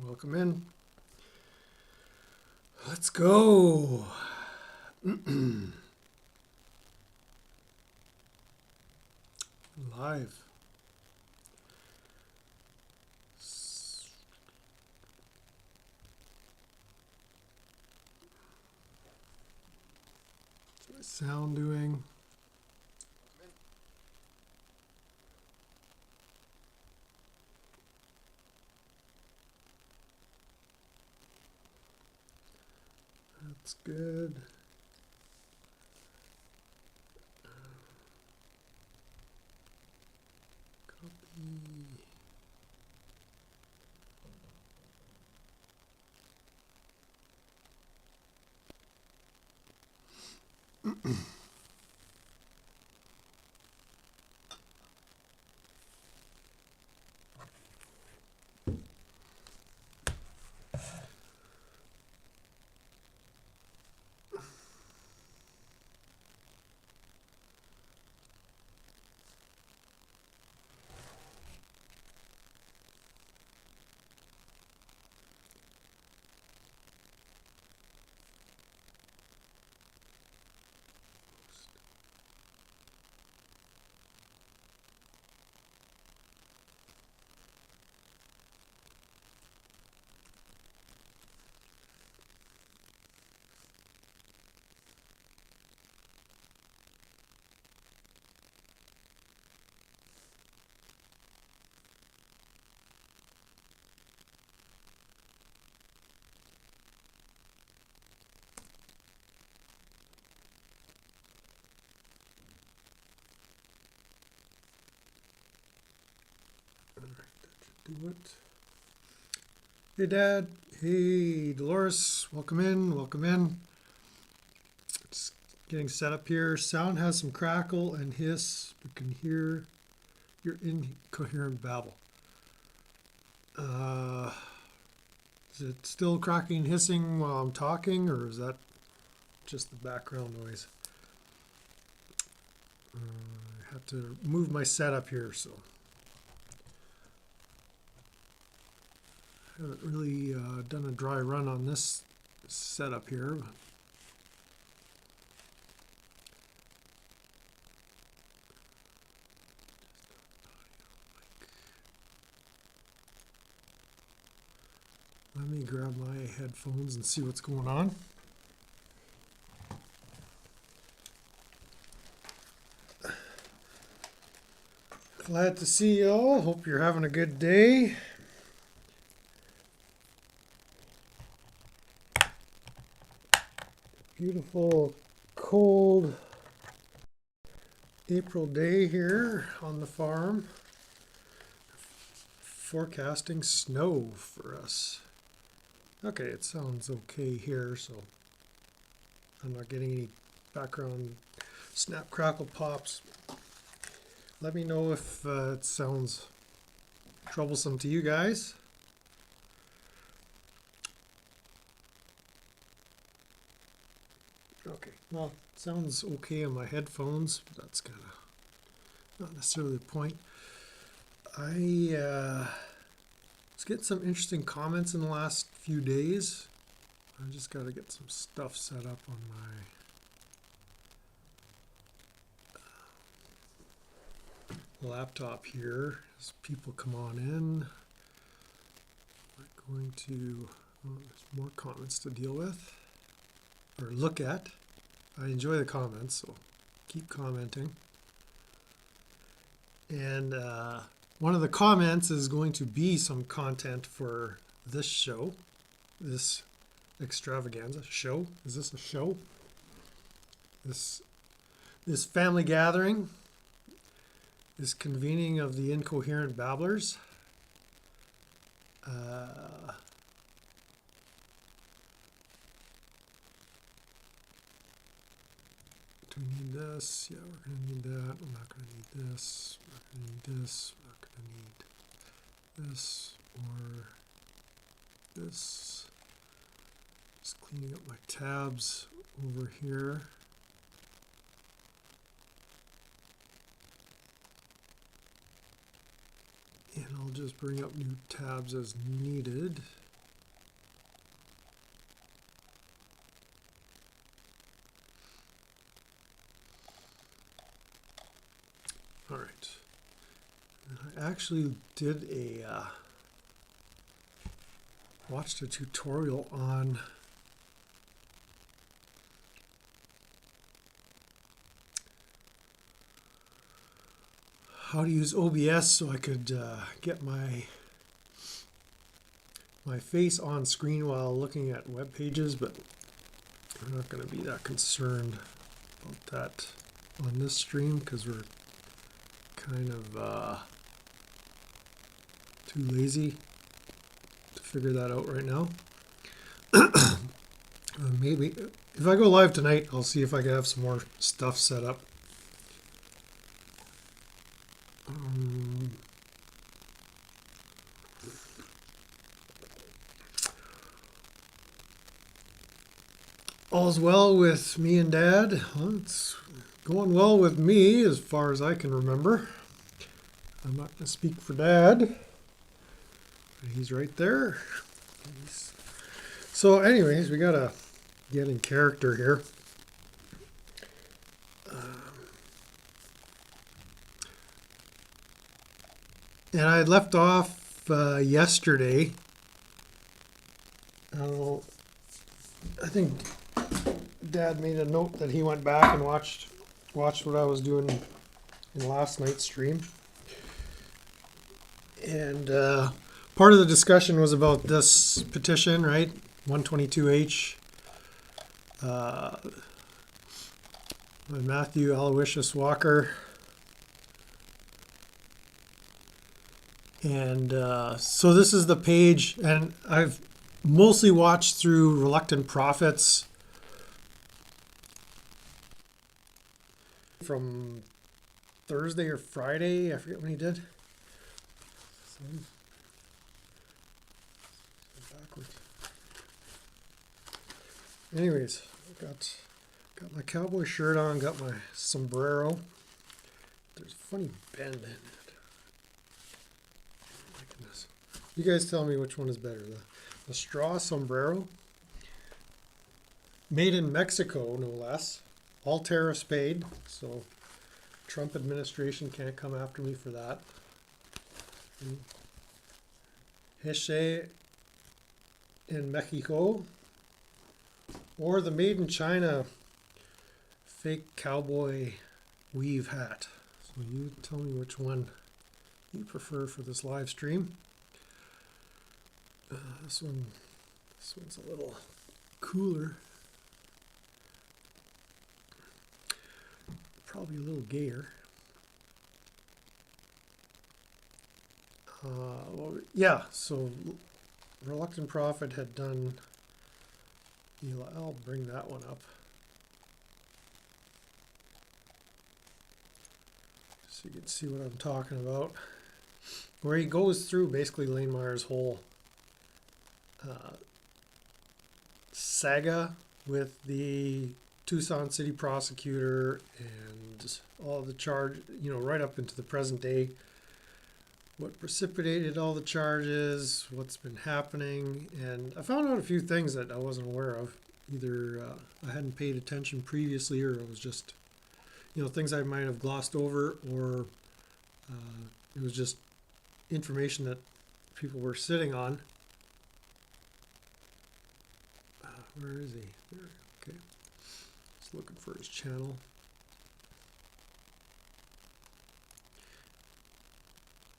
Welcome in. Let's go. Live. What's my sound doing? That's good. Copy. All right, that should do it. Hey, Dad. Hey, Dolores. Welcome in. Welcome in. Just getting set up here. Sound has some crackle and hiss. You can hear your incoherent babble. Is it still cracking and hissing while I'm talking, or is that just the background noise? I have to move my setup here, so I haven't really done a dry run on this setup here. Let me grab my headphones and see what's going on. Glad to see you all. Hope you're having a good day. Beautiful, cold April day here on the farm. Forecasting snow for us. Okay, it sounds okay here, so I'm not getting any background snap, crackle, pops. Let me know if it sounds troublesome to you guys. Okay, well, it sounds okay on my headphones, but that's kind of not necessarily the point. I was getting some interesting comments in the last few days. I just got to get some stuff set up on my laptop here as people come on in. I'm going to, there's more comments to deal with or look at. I enjoy the comments, so keep commenting. And one of the comments is going to be some content for this show, this extravaganza show. Is this a show? This family gathering, this convening of the incoherent babblers. Do we need this? Yeah, we're going to need that. We're not going to need this. We're not going to need this. We're not going to need this or this. Just cleaning up my tabs over here. Yeah, And I'll just bring up new tabs as needed. All right. I actually did watched a tutorial on how to use OBS so I could get my face on screen while looking at web pages, but I'm not going to be that concerned about that on this stream because we're kind of too lazy to figure that out right now. Maybe if I go live tonight, I'll see if I can have some more stuff set up. All's well with me and Dad. Well, it's going well with me as far as I can remember. I'm not going to speak for Dad. He's right there. So anyways, we got to get in character here. And I left off yesterday. I think Dad made a note that he went back and watched what I was doing in last night's stream. And part of the discussion was about this petition, right? 122H. By Matthew Aloysius Walker. And so this is the page, and I've mostly watched through Reluctant Prophets from Thursday or Friday. I forget when he did. Backwards. Anyways, got my cowboy shirt on, got my sombrero. There's a funny bend in it. Oh my goodness. You guys tell me which one is better. The straw sombrero, made in Mexico, no less. All tariffs paid, so Trump administration can't come after me for that. Heche in Mexico, or the made in China fake cowboy weave hat. So you tell me which one you prefer for this live stream. This one's a little cooler. Probably a little gayer. Well, yeah, so Reluctant Prophet had done, I'll bring that one up. So you can see what I'm talking about. Where he goes through basically Lane Meyer's whole saga with the Tucson City prosecutor and all the charge, right up into the present day. What precipitated all the charges, what's been happening, and I found out a few things that I wasn't aware of. Either I hadn't paid attention previously, or it was just, things I might have glossed over, or it was just information that people were sitting on. Where is he? There. Okay. Just looking for his channel.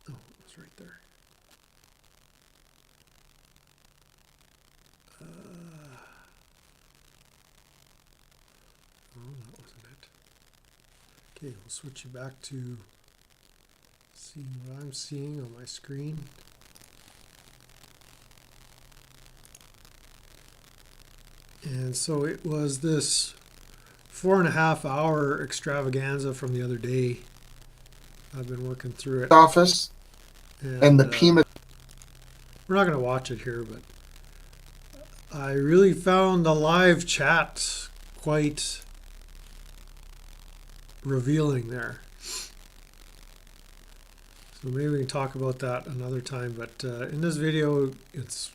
Oh, it was right there. Oh, that wasn't it. Okay, we'll switch you back to seeing what I'm seeing on my screen. And so it was this 4.5 hour extravaganza from the other day. I've been working through it. Office and the Pima. We're not going to watch it here, but I really found the live chat quite revealing there. So maybe we can talk about that another time. But in this video, it's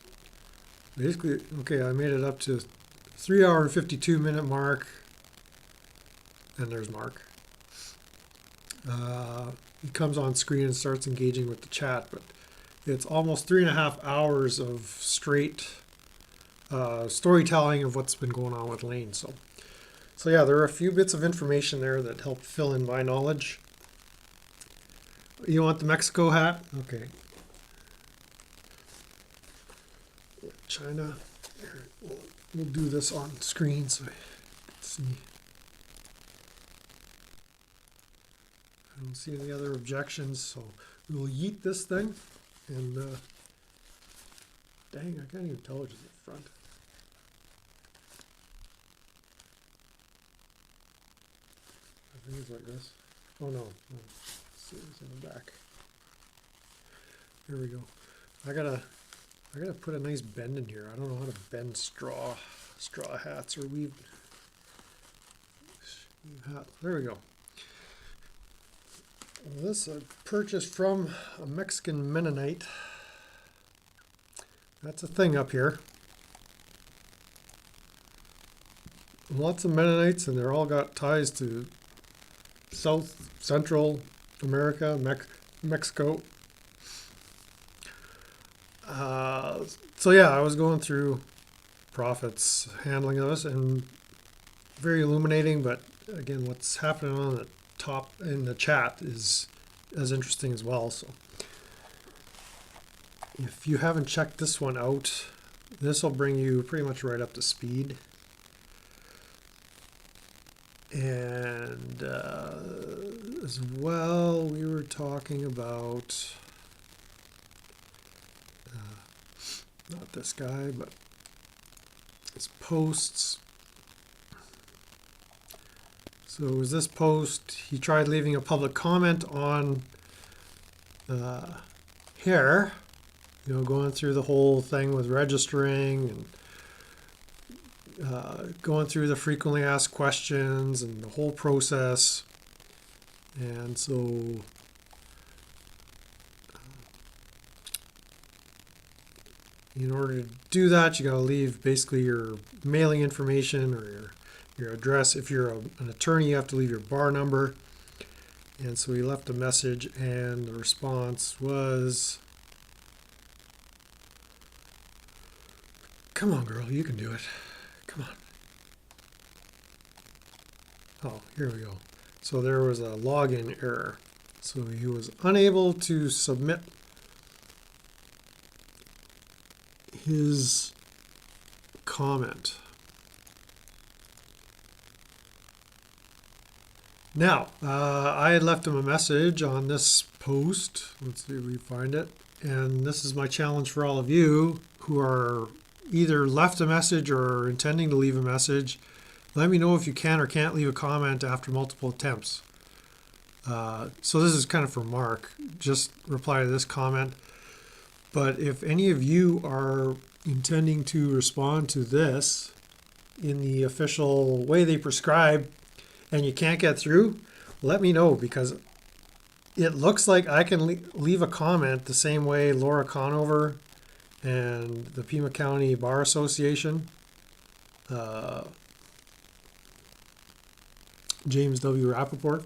basically, okay, I made it up to 3 hour and 52 minute mark. And there's Mark. He comes on screen and starts engaging with the chat, but it's almost 3.5 hours of straight storytelling of what's been going on with Lane. So yeah, there are a few bits of information there that help fill in my knowledge. You want the Mexico hat? Okay. China. Here, we'll do this on screen so I can see. I don't see any other objections, so we will yeet this thing. And dang, I can't even tell which is the front. I think it's like this. Oh no. Let's see what's in the back. There we go. I gotta put a nice bend in here. I don't know how to bend straw hats or weave hat. There we go. This I purchased from a Mexican Mennonite. That's a thing up here. Lots of Mennonites, and they're all got ties to South Central America, Mexico. So yeah, I was going through Prophet's handling of this, and very illuminating. But again, what's happening on the top in the chat is as interesting as well. So if you haven't checked this one out, this will bring you pretty much right up to speed. And as well, we were talking about not this guy, but his posts. So it was this post, he tried leaving a public comment on hair, going through the whole thing with registering and going through the frequently asked questions and the whole process. And so in order to do that, you got to leave basically your mailing information or your address. If you're an attorney, you have to leave your bar number. And so he left a message, and the response was, "Come on, girl, you can do it. Come on." Oh, here we go. So there was a login error. So he was unable to submit his comment. Now, I had left him a message on this post. Let's see if we find it. And this is my challenge for all of you who are either left a message or intending to leave a message. Let me know if you can or can't leave a comment after multiple attempts. So this is kind of for Mark. Just reply to this comment. But if any of you are intending to respond to this in the official way they prescribe and you can't get through, let me know, because it looks like I can leave a comment the same way Laura Conover and the Pima County Bar Association, James W. Rappaport.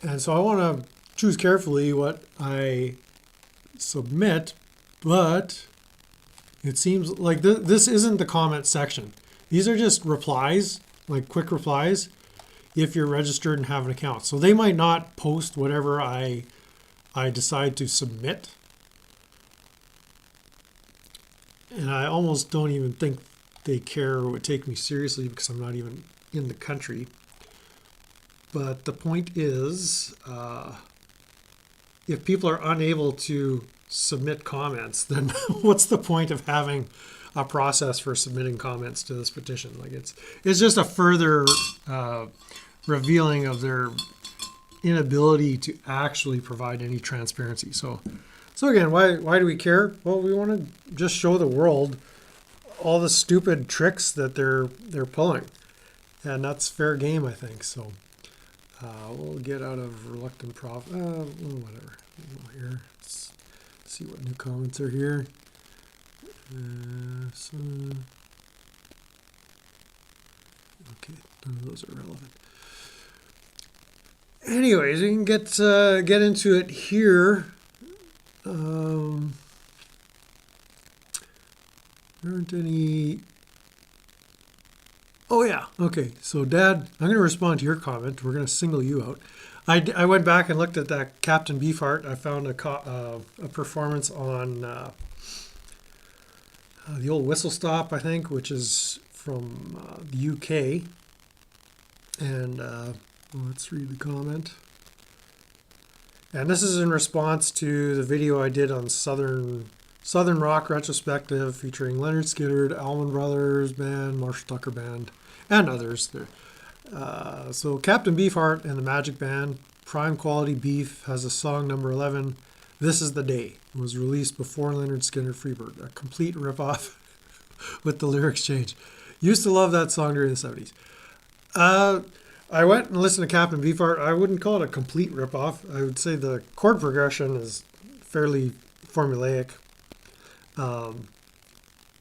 And so I want to choose carefully what I submit, but it seems like this isn't the comment section. These are just replies, like quick replies, if you're registered and have an account. So they might not post whatever I decide to submit. And I almost don't even think they care or would take me seriously because I'm not even in the country. But the point is, if people are unable to submit comments, then what's the point of having a process for submitting comments to this petition? Like it's just a further revealing of their inability to actually provide any transparency. So again, why do we care? Well, we want to just show the world all the stupid tricks that they're pulling, and that's fair game, I think. So We'll get out of reluctant prof. Whatever. Here, let's see what new comments are here. Okay, none of those are relevant. Anyways, we can get into it here. There aren't any. Oh yeah, okay. So Dad, I'm going to respond to your comment. We're going to single you out. I went back and looked at that Captain Beefheart. I found a performance on the old Whistle Stop, I think, which is from the UK. And let's read the comment. And this is in response to the video I did on Southern Rock Retrospective featuring Leonard Skinner, Allman Brothers Band, Marshall Tucker Band, and others. So Captain Beefheart and the Magic Band, Prime Quality Beef, has a song number 11, This Is the Day. It was released before Leonard Skinner Freebird, a complete ripoff with the lyrics changed. Used to love that song during the 70s. I went and listened to Captain Beefheart. I wouldn't call it a complete ripoff. I would say the chord progression is fairly formulaic,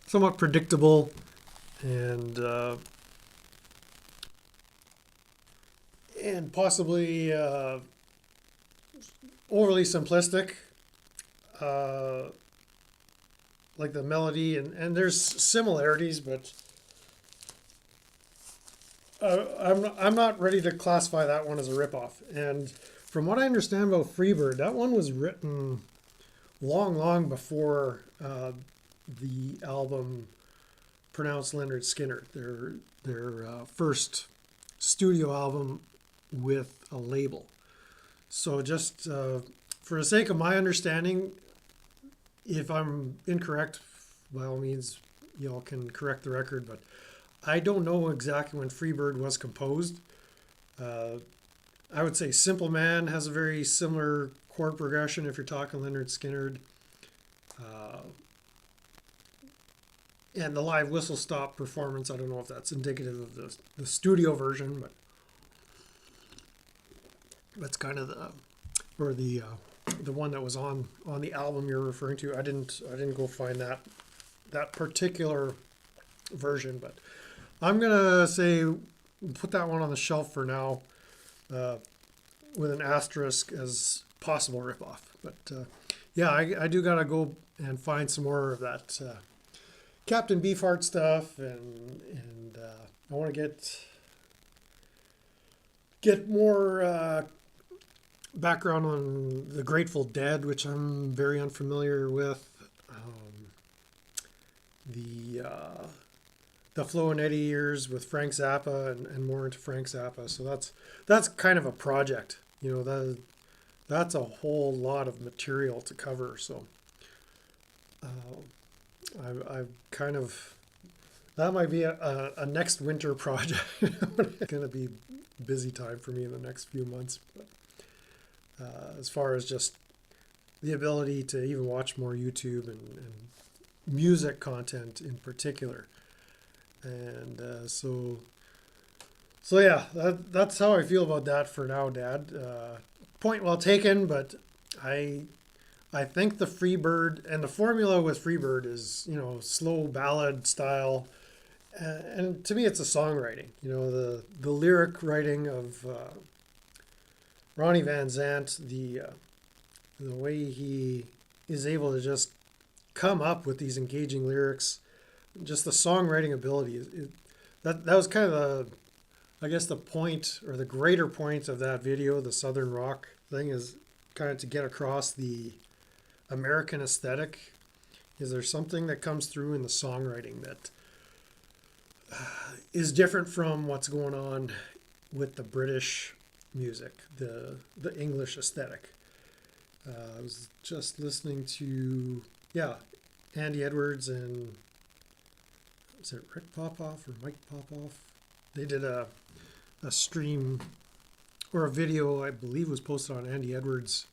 somewhat predictable, and possibly overly simplistic. Like the melody, and there's similarities, but I'm not ready to classify that one as a ripoff. And from what I understand about Freebird, that one was written long before the album pronounced Leonard Skinner, their first studio album with a label. So just for the sake of my understanding, if I'm incorrect, by all means, y'all can correct the record, but I don't know exactly when Freebird was composed. I would say Simple Man has a very similar chord progression if you're talking Leonard Skinner. And the live Whistle Stop performance, I don't know if that's indicative of the studio version, but that's kind of the one that was on the album you're referring to. I didn't go find that particular version, but I'm gonna say put that one on the shelf for now, with an asterisk as possible ripoff. But yeah, I do gotta go and find some more of that Captain Beefheart stuff, and I want to get more background on the Grateful Dead, which I'm very unfamiliar with. The Flo and Eddie years with Frank Zappa, and more into Frank Zappa. So that's kind of a project, that's a whole lot of material to cover. So I've kind of, that might be a next winter project. It's going to be busy time for me in the next few months. But as far as just the ability to even watch more YouTube and music content in particular. And so yeah, that's how I feel about that for now, Dad. Point well taken, but I think the Freebird and the formula with Freebird is, slow ballad style, and to me it's a songwriting. The lyric writing of Ronnie Van Zant, the way he is able to just come up with these engaging lyrics. Just the songwriting ability that was kind of the point, or the greater point of that video, the Southern Rock thing, is kind of to get across the American aesthetic. Is there something that comes through in the songwriting that is different from what's going on with the British music, the English aesthetic? I was just listening to Andy Edwards and, is it Rick Popoff or Mike Popoff? They did a stream or a video, I believe was posted on Andy Edwards'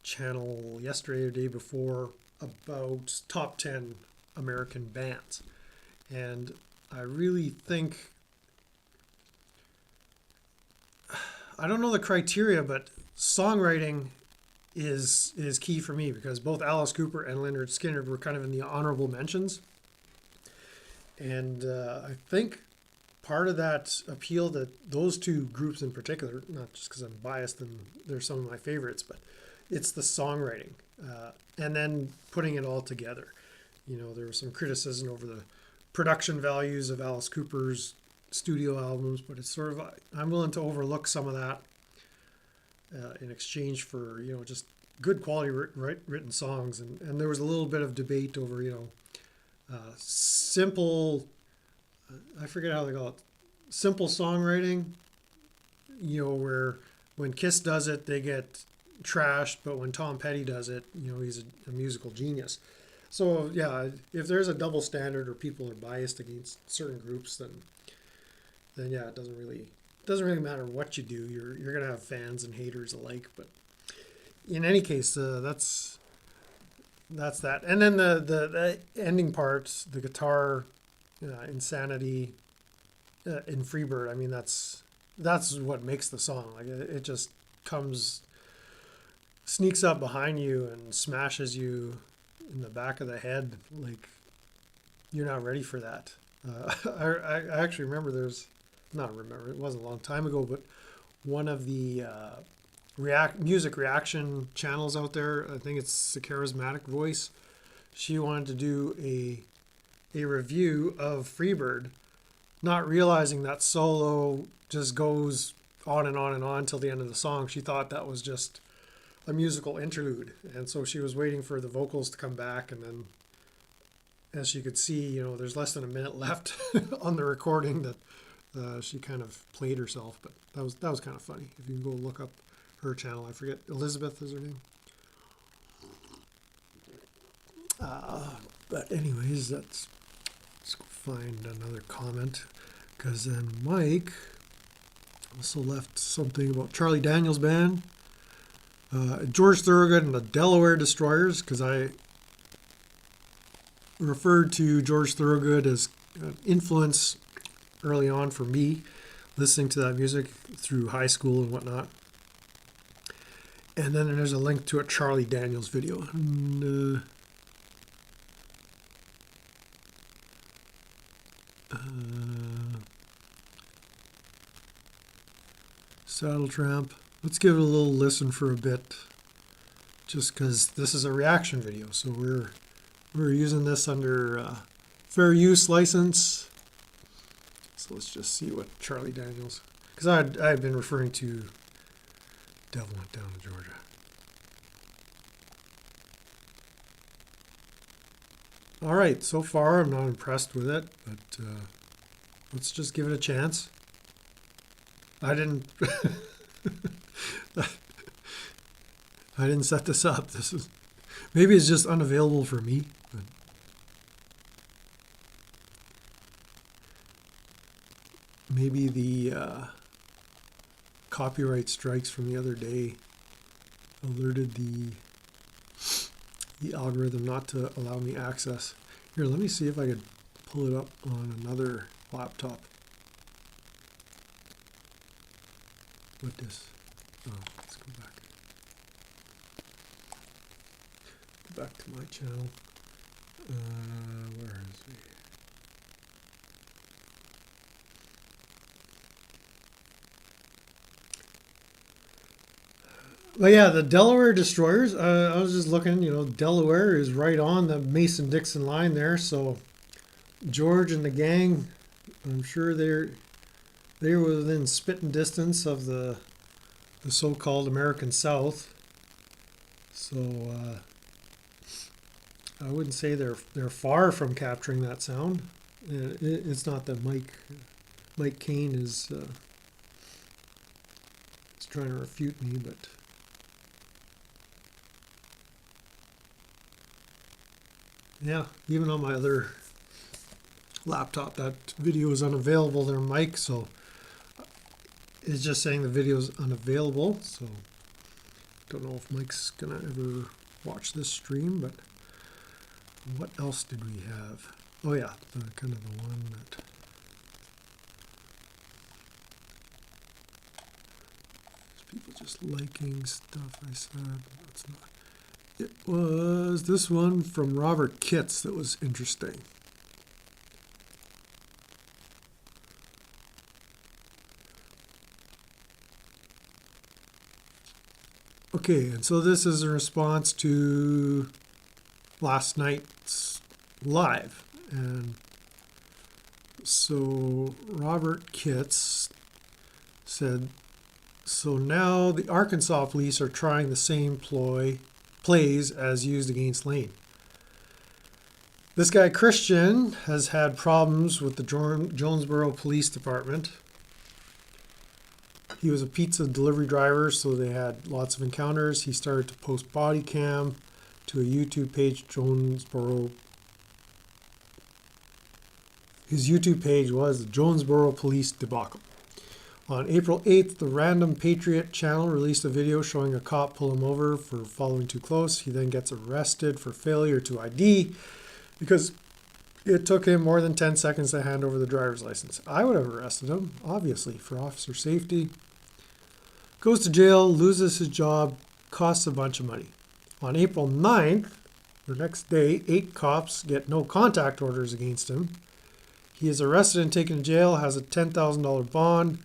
channel yesterday or the day before, about top 10 American bands. And I really think I don't know the criteria, but songwriting is key for me because both Alice Cooper and Lynyrd Skynyrd were kind of in the honorable mentions, and I think part of that appeal to those two groups in particular, not just because I'm biased and they're some of my favorites, but it's the songwriting and then putting it all together. You know, there was some criticism over the production values of Alice Cooper's studio albums, but it's sort of, I'm willing to overlook some of that in exchange for, you know, just good quality written songs. And there was a little bit of debate over, you know, simple, I forget how they call it, simple songwriting, you know, where when Kiss does it, they get trashed, but when Tom Petty does it, you know, he's a musical genius. So yeah, if there's a double standard or people are biased against certain groups, then yeah, it doesn't really matter what you do. You're gonna have fans and haters alike. But in any case, that's that. And then the ending parts, the guitar insanity in Freebird. I mean, that's what makes the song. Like it just sneaks up behind you and smashes you in the back of the head. Like you're not ready for that. I actually remember it wasn't a long time ago, but one of the music reaction channels out there, I think it's The Charismatic Voice, she wanted to do a review of Freebird, not realizing that solo just goes on and on and on till the end of the song. She thought that was just a musical interlude, and so she was waiting for the vocals to come back, and then as you could see, you know, there's less than a minute left on the recording that she kind of played herself. But that was kind of funny. If you can go look up her channel, I forget, Elizabeth is her name. But anyways, let's go find another comment, because then Mike also left something about Charlie Daniels Band, George Thorogood and the Delaware Destroyers, because I referred to George Thorogood as an influence early on for me, listening to that music through high school and whatnot. And then there's a link to a Charlie Daniels video. And, Saddle Tramp. Let's give it a little listen for a bit, just because this is a reaction video. So we're using this under fair use license. So let's just see what Charlie Daniels, because I had been referring to Devil Went Down to Georgia. All right, so far I'm not impressed with it, but let's just give it a chance. I didn't set this up. Maybe it's just unavailable for me. But maybe the copyright strikes from the other day alerted the algorithm not to allow me access. Here, let me see if I could pull it up on another laptop. What this? Oh, let's go back. Go back to my channel. Where is he? Well, yeah, the Delaware Destroyers. I was just looking, you know, Delaware is right on the Mason-Dixon line there. So George and the gang, I'm sure they were within spitting distance of the so-called American South. So I wouldn't say they're far from capturing that sound. It's not that Mike Kane is trying to refute me, but yeah, even on my other laptop, that video is unavailable there, Mike. So it's just saying the video is unavailable. So don't know if Mike's gonna ever watch this stream. But what else did we have? Oh yeah, kind of the one that People just liking stuff I said. That's not. It was this one from Robert Kitts that was interesting. Okay, and so this is a response to last night's live. And so Robert Kitts said, so now the Arkansas police are trying the same plays as used against Lane. This guy Christian has had problems with the Jonesboro Police Department. He was a pizza delivery driver, so they had lots of encounters. He started to post body cam to a YouTube page, Jonesboro. His YouTube page was the Jonesboro Police Debacle. On April 8th, the Random Patriot channel released a video showing a cop pull him over for following too close. He then gets arrested for failure to ID because it took him more than 10 seconds to hand over the driver's license. I would have arrested him, obviously, for officer safety. Goes to jail, loses his job, costs a bunch of money. On April 9th, the next day, 8 cops get no contact orders against him. He is arrested and taken to jail, has a $10,000 bond,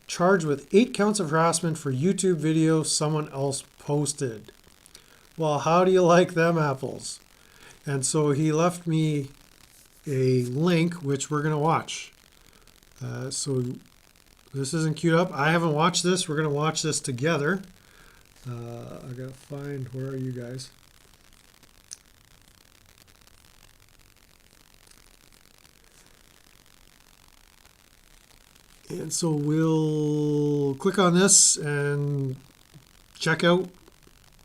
charged with 8 counts of harassment for YouTube video someone else posted. Well, how do you like them apples? And so he left me a link, which we're going to watch. So this isn't queued up. I haven't watched this. We're going to watch this together. I got to find, where are you guys? And so we'll click on this and check out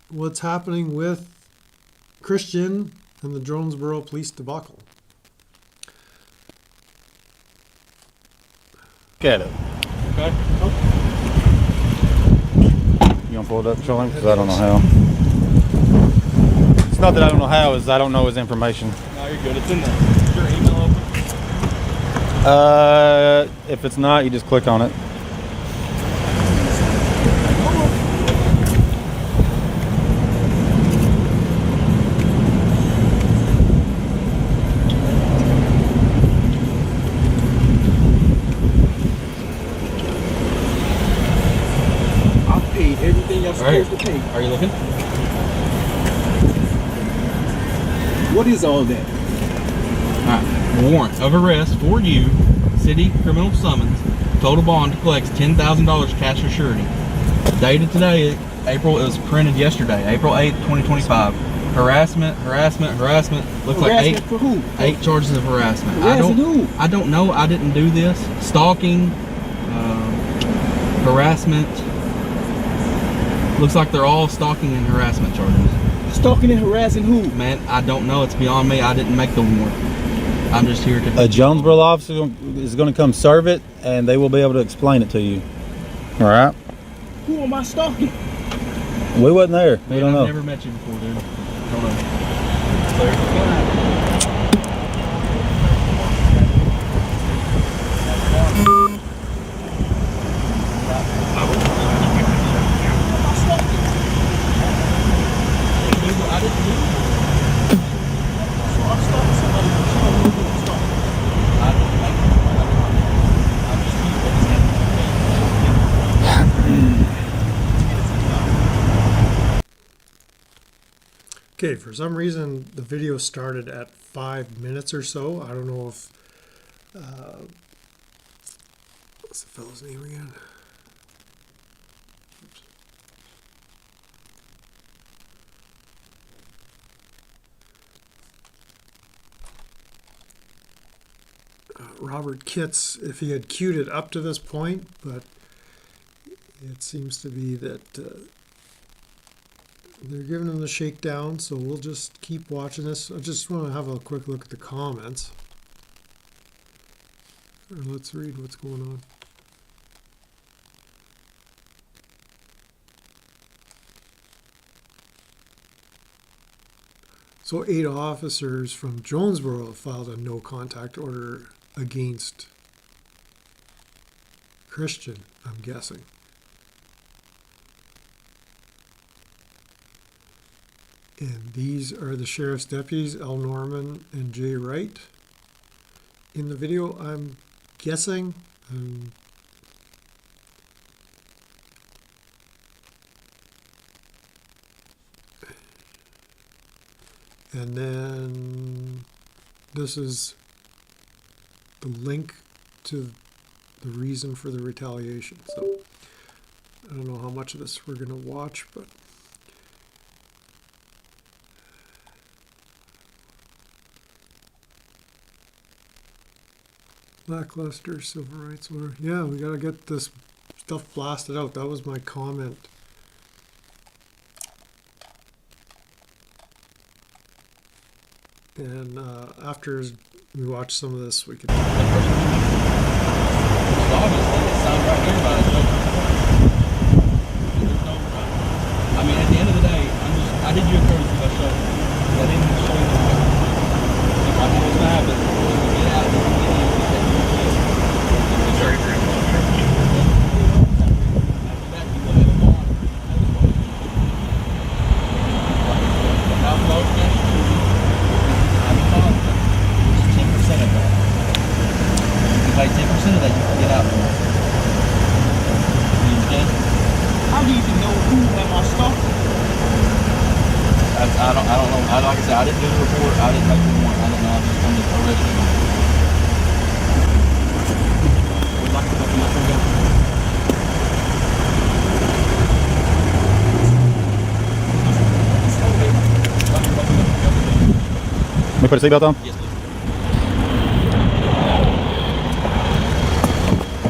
what's happening with Christian and the Jonesboro Police Debacle. Get it. Okay. You want to pull it up, Charlie? Because I don't know how. It's not that I don't know how, it's I don't know his information. No, you're good. It's in there. Is your email open? If it's not, you just click on it. I paid everything I'm supposed to pay. Are you looking? What is all that? Alright. Warrant of arrest for you. City criminal summons. Total bond collects $10,000 cash or surety. Dated today, April. It was printed yesterday, April 8th, 2025. Harassment. Looks like Harassment for who? 8 charges of harassment. Harassing who? I don't know. I didn't do this. Stalking, harassment. Looks like they're all stalking and harassment charges. Stalking and harassing who? Man, I don't know. It's beyond me. I didn't make the warrant. I'm just here to. A Jonesboro officer is going to come serve it, and they will be able to explain it to you. All right? Who am I stalking? We wasn't there. We Man, don't know. I've never met you before, dude. Don't know. I didn't do it. So I'm stalking somebody who she don't know who I'm stalking. I didn't make the warrant. I'm just here. Okay, for some reason the video started at 5 minutes or so. I don't know if what's the fellow's name again? Robert Kitts, if he had queued it up to this point, but it seems to be that they're giving him the shakedown, so we'll just keep watching this. I just want to have a quick look at the comments. And let's read what's going on. So 8 officers from Jonesboro filed a no contact order against Christian, I'm guessing. And these are the sheriff's deputies, L. Norman and Jay Wright. In the video, I'm guessing. And then this is the link to the reason for the retaliation. So I don't know how much of this we're going to watch, but lackluster civil rights order. Yeah, we got to get this stuff blasted out. That was my comment. And after we watch some of this, we can. So obviously, it sounds right here about it. I mean, at the end of the day, I did you a courtesy by showing. I didn't show you. If I know what's gonna happen, get out. I'm sorry for interrupting. After that, you will have a bond. Now, vote against you. I'm a bond. 10% of that. If you pay 10% of that, you can get out. You understand? How do you even know who am I stalking? I don't know. Like I said, I didn't do the report. I didn't make the warrant. I don't know. I'm just arrested. Would like to go to my friend. Let me put a seatbelt on. Yes, please.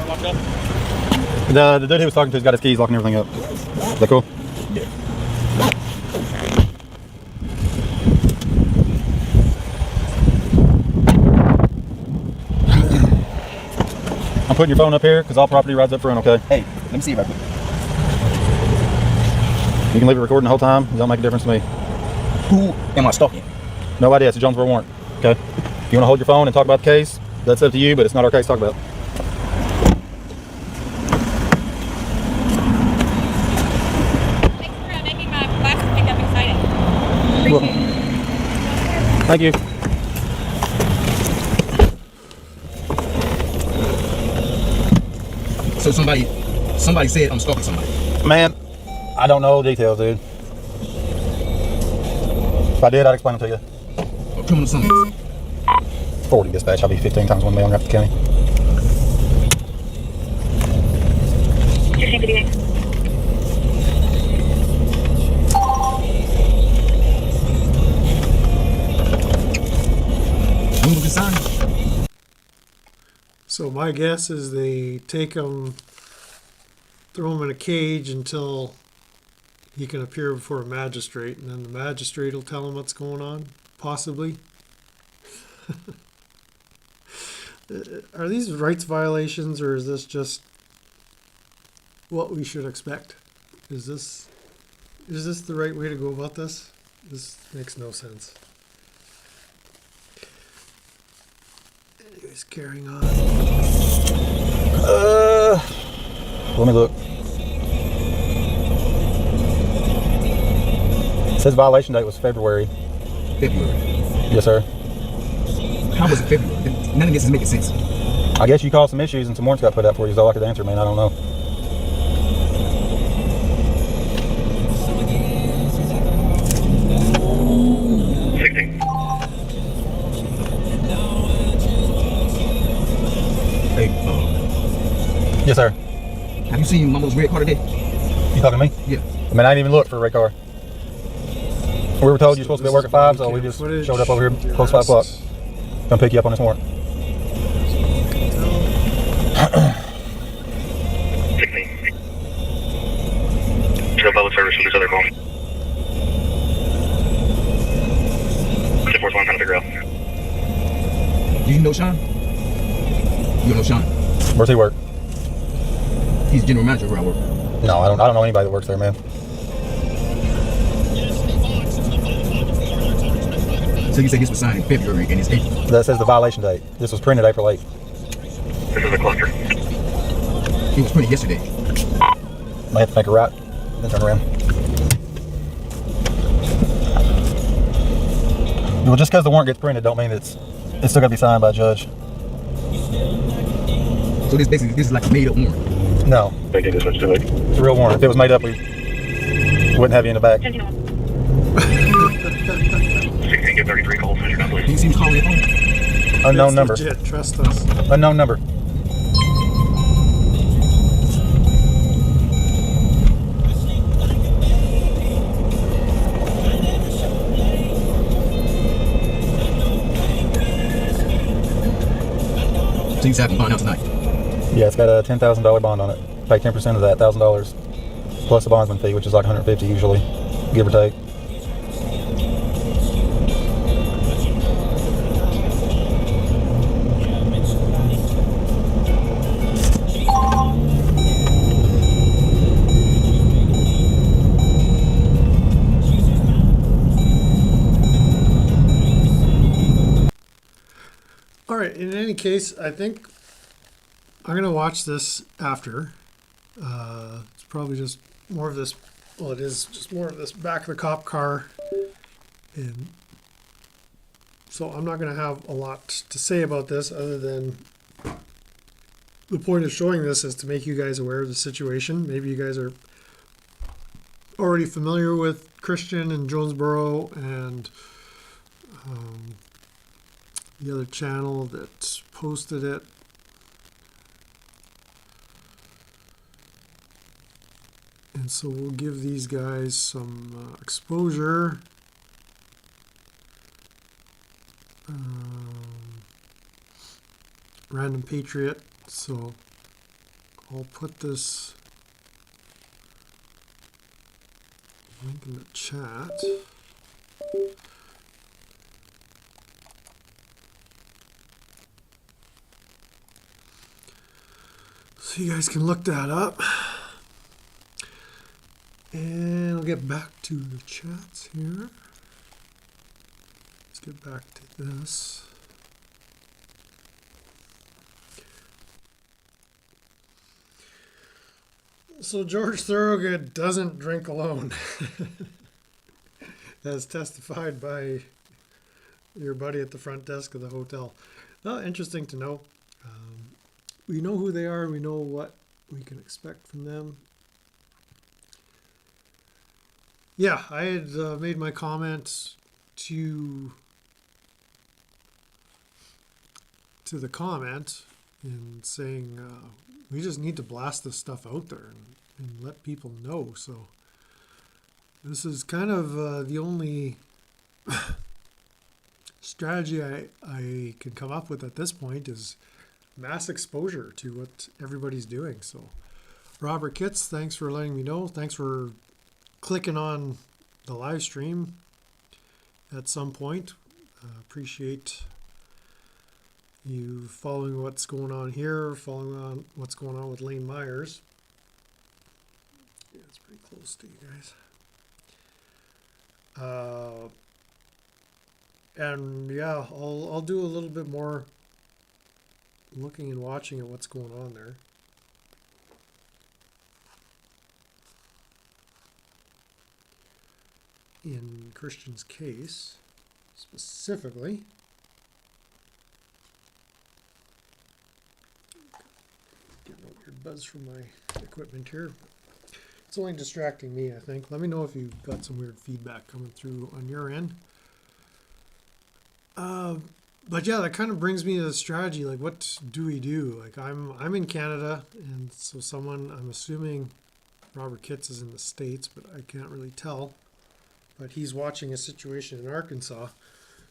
Locked up? The dude he was talking to has got his keys, locking everything up. Is that cool? Yeah. I'm putting your phone up here because all property rides up front, okay? Hey, let me see right quick. You can leave it recording the whole time. It don't make a difference to me. Who am I stalking? No idea. It's a Jonesboro warrant, okay? If you want to hold your phone and talk about the case, that's up to you, but it's not our case to talk about. Thanks for making my glasses pick up exciting. Appreciate it. Thank you. So somebody said I'm stalking somebody. Man, I don't know the details, dude. If I did, I'd explain them to you. Or criminal summons. 40 dispatch. I'll be 15 times one mailing up the county. When was it signed? So my guess is they take him, throw him in a cage until he can appear before a magistrate, and then the magistrate will tell him what's going on, possibly. Are these rights violations, or is this just what we should expect? Is this the right way to go about this? This makes no sense. Anyways, carrying on. Let me look. It says violation date was February. February. Yes, sir. How was it February? None of this is making sense. I guess you caused some issues and some warrants got put out for you, is all I could answer, man. I don't know. Hey, Yes, sir. have you seen Mama's red car today? You talking to me? Yeah. I mean, I didn't even look for a red car. We were told you're supposed to be at work at 5, so we just showed up over here close to 5 o'clock. Come pick you up on this warrant. 16. Show public service for this other call. 1041 trying to figure out. Do you know Sean? You don't know Sean? Where's he work? He's general manager where I work. No, I don't know anybody that works there, man. So you say this was signed in February and it's April. That says the violation date. This was printed April 8th. This is a cluster. It was printed yesterday. Might have to make a right, then turn around. Well, just because the warrant gets printed don't mean it's still got to be signed by a judge. So this is like a made up warrant. No, Thank you, dispatch 280. it's a real warrant. If it was made up, we wouldn't have you in the back. 16 get 33 calls. Measure down, please. Do you see who's calling your phone? Unknown It's number. legit, trust us. Unknown number. So you just have to find out tonight. Yeah, it's got a $10,000 bond on it. Pay 10% of that, $1,000 plus the bondsman fee, which is like $150 usually, give or take. All right, in any case, I think I'm going to watch this after. It's probably just more of this, well, it is just more of this back of the cop car. And so I'm not going to have a lot to say about this other than the point of showing this is to make you guys aware of the situation. Maybe you guys are already familiar with Christian and Jonesboro and the other channel that posted it. And so we'll give these guys some exposure. Random Patriot. So I'll put this link in the chat. So you guys can look that up. And I'll get back to the chats here. Let's get back to this. So George Thorogood doesn't drink alone, as testified by your buddy at the front desk of the hotel. Well, interesting to know. We know who they are. We know what we can expect from them. Yeah, I had made my comment to the comment in saying we just need to blast this stuff out there and let people know. So this is kind of the only strategy I can come up with at this point is mass exposure to what everybody's doing. So Robert Kitts, thanks for letting me know. Thanks for clicking on the live stream at some point. Appreciate you following what's going on here, following on what's going on with Lane Myers. Yeah, it's pretty close to you guys. And yeah, I'll do a little bit more looking and watching at what's going on there. In Christian's case, specifically. Getting a weird buzz from my equipment here. It's only distracting me, I think. Let me know if you've got some weird feedback coming through on your end. But yeah, that kind of brings me to the strategy. Like, what do we do? Like, I'm in Canada, and so I'm assuming Robert Kitts is in the States, but I can't really tell. But he's watching a situation in Arkansas.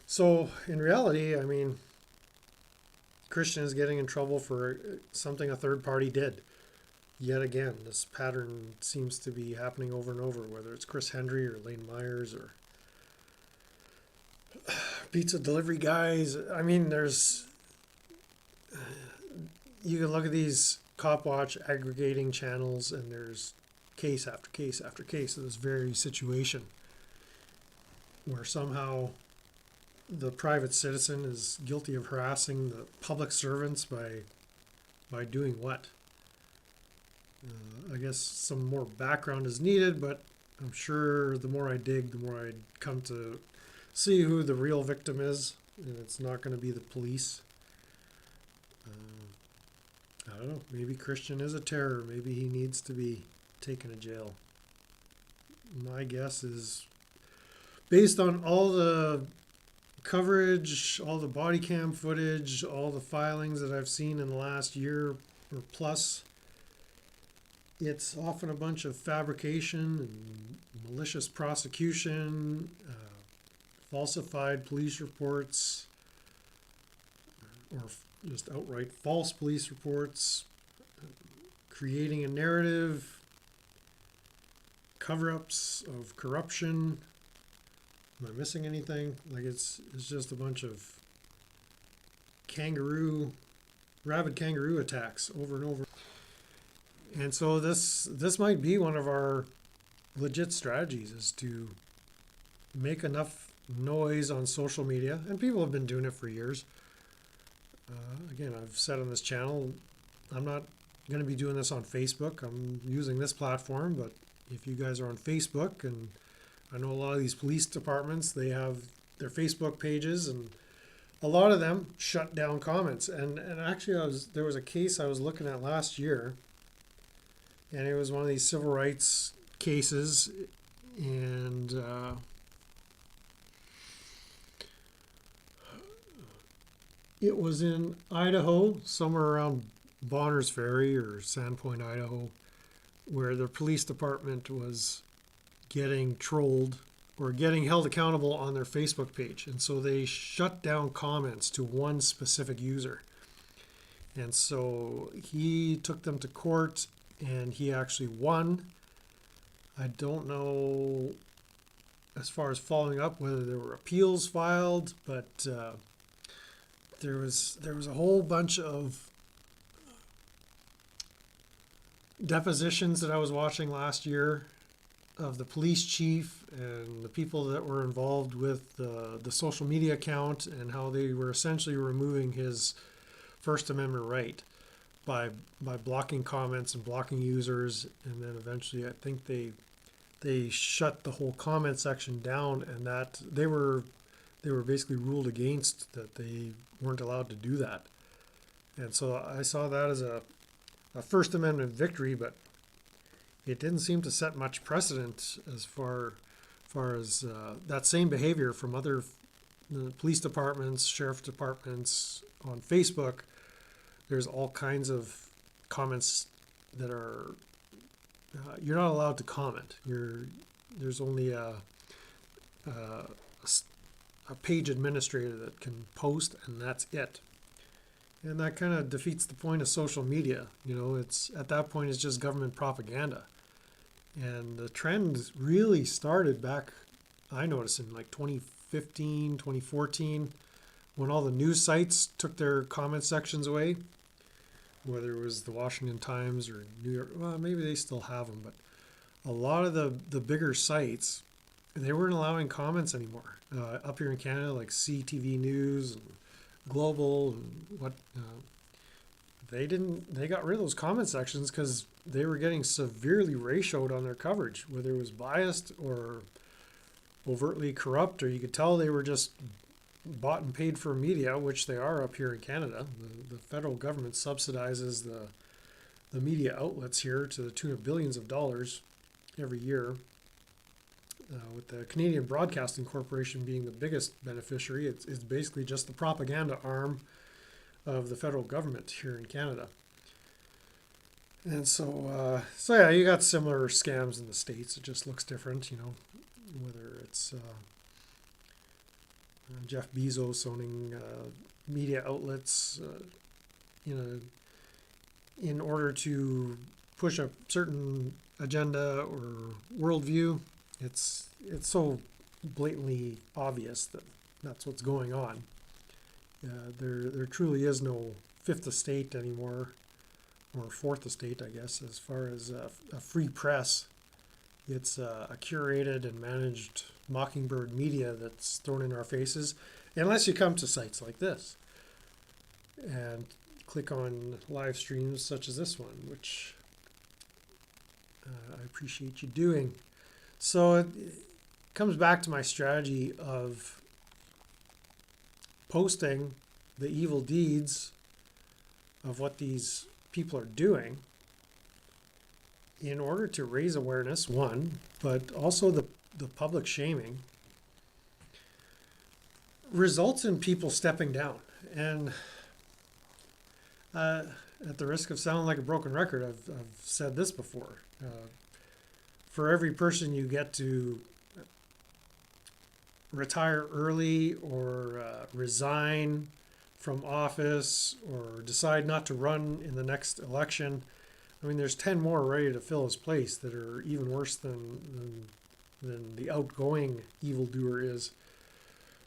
So in reality, I mean, Christian is getting in trouble for something a third party did. Yet again, this pattern seems to be happening over and over, whether it's Chris Hendry or Lane Myers or pizza delivery guys. I mean, you can look at these cop watch aggregating channels and there's case after case after case of this very situation where somehow the private citizen is guilty of harassing the public servants by doing what? I guess some more background is needed, but I'm sure the more I dig, the more I come to see who the real victim is, and it's not going to be the police. I don't know. Maybe Christian is a terror. Maybe he needs to be taken to jail. My guess is, based on all the coverage, all the body cam footage, all the filings that I've seen in the last year or plus, it's often a bunch of fabrication and malicious prosecution, falsified police reports, or just outright false police reports, creating a narrative, cover-ups of corruption. Am I missing anything? Like it's just a bunch of rabid kangaroo attacks over and over. And so this might be one of our legit strategies, is to make enough noise on social media, and people have been doing it for years. Again, I've said on this channel, I'm not going to be doing this on Facebook. I'm using this platform, but if you guys are on Facebook, and I know a lot of these police departments, they have their Facebook pages, and a lot of them shut down comments. And actually, there was a case I was looking at last year, and it was one of these civil rights cases, and it was in Idaho, somewhere around Bonners Ferry or Sandpoint, Idaho, where the police department was getting trolled or getting held accountable on their Facebook page. And so they shut down comments to one specific user. And so he took them to court, and he actually won. I don't know, as far as following up, whether there were appeals filed, but there was a whole bunch of depositions that I was watching last year of the police chief and the people that were involved with the social media account, and how they were essentially removing his First Amendment right by blocking comments and blocking users. And then eventually I think they shut the whole comment section down, and that they were basically ruled against, that they weren't allowed to do that. And so I saw that as a First Amendment victory, but it didn't seem to set much precedent as far as that same behavior from other police departments, sheriff departments on Facebook. There's all kinds of comments that are you're not allowed to comment. There's only a page administrator that can post, and that's it. And that kind of defeats the point of social media. You know, it's at that point it's just government propaganda. And the trend really started back, I noticed, in like 2015, 2014, when all the news sites took their comment sections away, whether it was the Washington Times or New York. Well, maybe they still have them, but a lot of the bigger sites, they weren't allowing comments anymore. Up here in Canada, like CTV News and Global and what, they got rid of those comment sections because they were getting severely ratioed on their coverage, whether it was biased or overtly corrupt, or you could tell they were just bought and paid for media, which they are up here in Canada. The federal government subsidizes the media outlets here to the tune of billions of dollars every year. With the Canadian Broadcasting Corporation being the biggest beneficiary, it's basically just the propaganda arm of the federal government here in Canada. And so yeah, you got similar scams in the States. It just looks different, you know, whether it's Jeff Bezos owning media outlets, in order to push a certain agenda or worldview. It's so blatantly obvious that that's what's going on. There truly is no fifth estate anymore, or fourth estate, I guess, as far as a free press. It's a curated and managed mockingbird media that's thrown in our faces, unless you come to sites like this and click on live streams such as this one, which I appreciate you doing. So it comes back to my strategy of posting the evil deeds of what these people are doing in order to raise awareness, one, but also the public shaming results in people stepping down. And at the risk of sounding like a broken record, I've said this before. For every person you get to retire early or resign from office or decide not to run in the next election, I mean, there's 10 more ready to fill his place that are even worse than the outgoing evildoer is.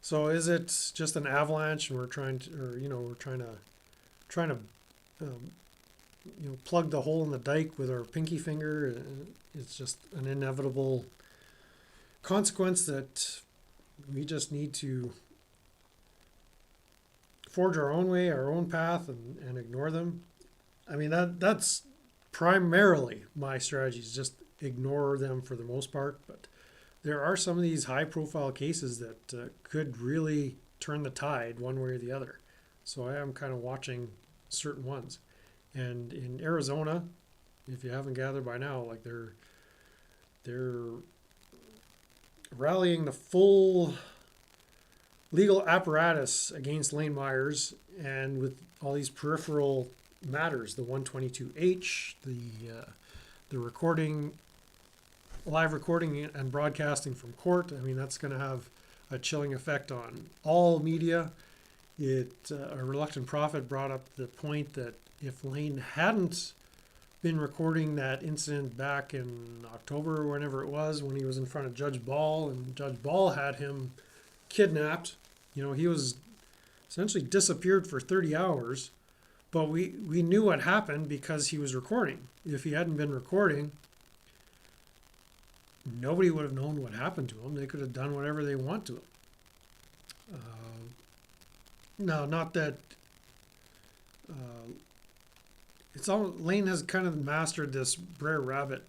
So is it just an avalanche, and we're trying to plug the hole in the dike with our pinky finger? It's just an inevitable consequence that we just need to forge our own way, our own path, and ignore them. I mean, that's primarily my strategy, is just ignore them for the most part. But there are some of these high-profile cases that could really turn the tide one way or the other. So I am kind of watching certain ones. And in Arizona, if you haven't gathered by now, like they're rallying the full legal apparatus against Lane Myers, and with all these peripheral matters, the 122H, the recording, live recording and broadcasting from court. I mean, that's going to have a chilling effect on all media. A reluctant prophet brought up the point that if Lane hadn't been recording that incident back in October or whenever it was, when he was in front of Judge Ball, and Judge Ball had him kidnapped, he was essentially disappeared for 30 hours, but we knew what happened because he was recording. If he hadn't been recording, nobody would have known what happened to him. They could have done whatever they want to him. No, not that. Lane has kind of mastered this Brer Rabbit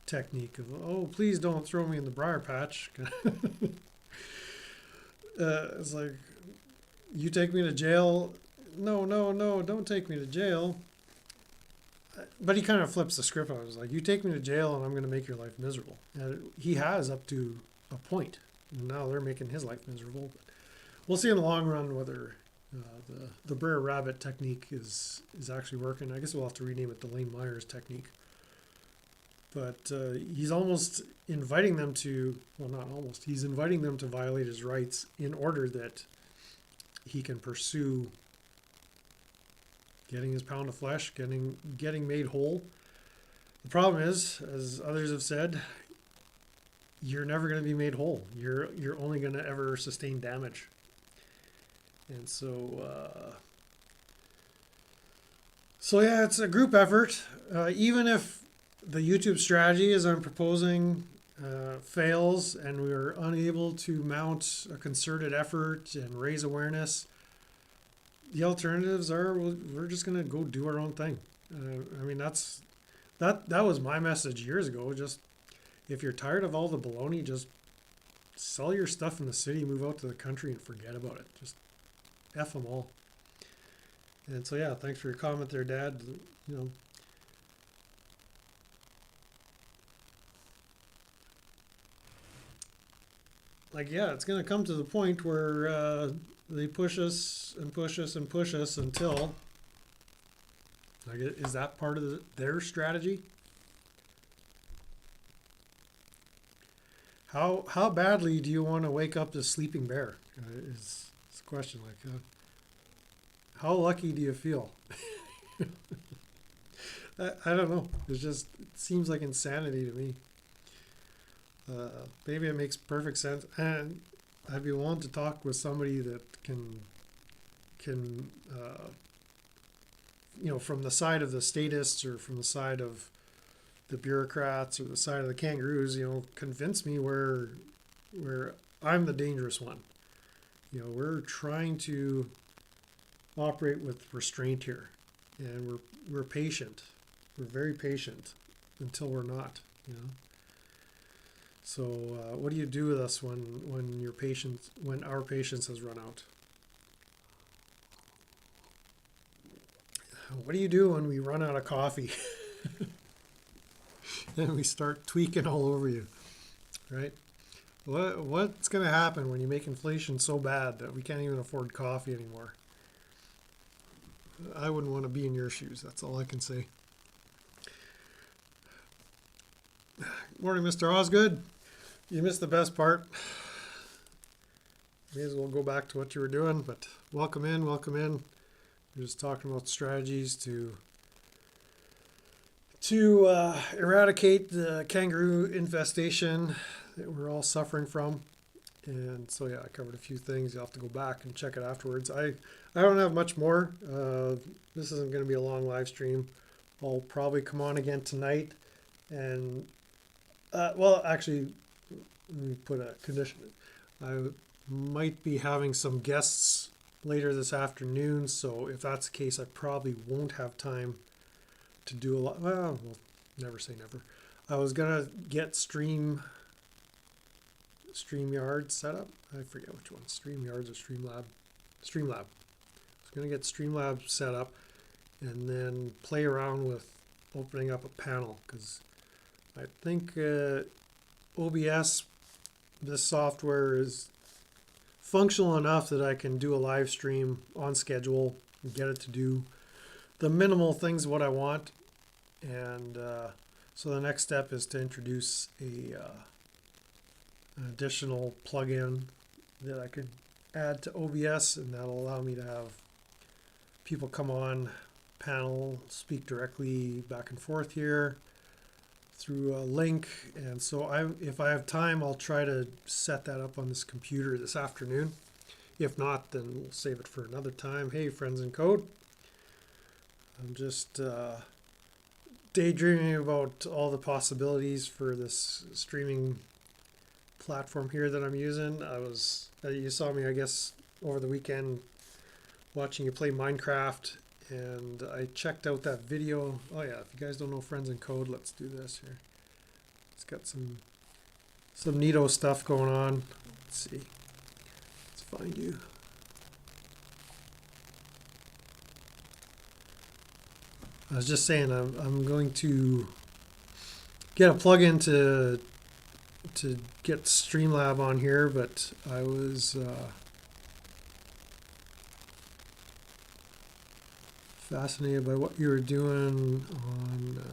technique of, oh, please don't throw me in the briar patch. It's like, you take me to jail. No, don't take me to jail. But he kind of flips the script on it. It's like, you take me to jail and I'm going to make your life miserable. And he has up to a point. And now they're making his life miserable. But we'll see in the long run whether the Brer Rabbit technique is actually working. I guess we'll have to rename it the Lane Myers technique. But he's almost inviting them to, well, not almost, he's inviting them to violate his rights in order that he can pursue getting his pound of flesh, getting made whole. The problem is, as others have said, you're never going to be made whole. You're only going to ever sustain damage. And so yeah, it's a group effort. Even if the YouTube strategy, as I'm proposing, fails and we're unable to mount a concerted effort and raise awareness, the alternatives are we're just going to go do our own thing. I mean, that was my message years ago. Just, if you're tired of all the baloney, just sell your stuff in the city, move out to the country, and forget about it. Just F them all. And so, yeah, thanks for your comment there, Dad. Yeah, it's going to come to the point where they push us and push us and push us until, is that part of their strategy? How badly do you want to wake up this sleeping bear? Is the question. How lucky do you feel? I don't know. It seems like insanity to me. Maybe it makes perfect sense, and I'd be willing to talk with somebody that can from the side of the statists or from the side of the bureaucrats or the side of the kangaroos, convince me where I'm the dangerous one. We're trying to operate with restraint here, and we're patient. We're very patient until we're not. So what do you do with us when our patience has run out? what do you do when we run out of coffee? And we start tweaking all over you, right? What's going to happen when you make inflation so bad that we can't even afford coffee anymore? I wouldn't want to be in your shoes. That's all I can say. Morning, Mr. Osgood. You missed the best part. May as well go back to what you were doing, but welcome in, welcome in. We're just talking about strategies to eradicate the kangaroo infestation that we're all suffering from. And so yeah, I covered a few things. You'll have to go back and check it afterwards. I don't have much more. This isn't going to be a long live stream. I'll probably come on again tonight. And well, actually, let me put a condition. I might be having some guests later this afternoon. So if that's the case, I probably won't have time to do a lot. Well, we'll never say never. I was gonna get StreamYard set up. I forget which one, StreamYards or Streamlab. Streamlab. I was gonna get Streamlab set up and then play around with opening up a panel, because I think OBS, this software, is functional enough that I can do a live stream on schedule and get it to do the minimal things what I want. And so the next step is to introduce an additional plugin that I could add to OBS, and that'll allow me to have people come on panel, speak directly back and forth here through a link. And so if I have time, I'll try to set that up on this computer this afternoon. If not, then we'll save it for another time. Hey, friends in code. I'm just daydreaming about all the possibilities for this streaming platform here that I'm using. You saw me, I guess, over the weekend watching you play Minecraft, and I checked out that video. Oh yeah, if you guys don't know Friends in Code, let's do this here. It's got some neato stuff going on. Let's see. Let's find you. I was just saying I'm going to get a plugin to get Streamlab on here, but I was fascinated by what you were doing on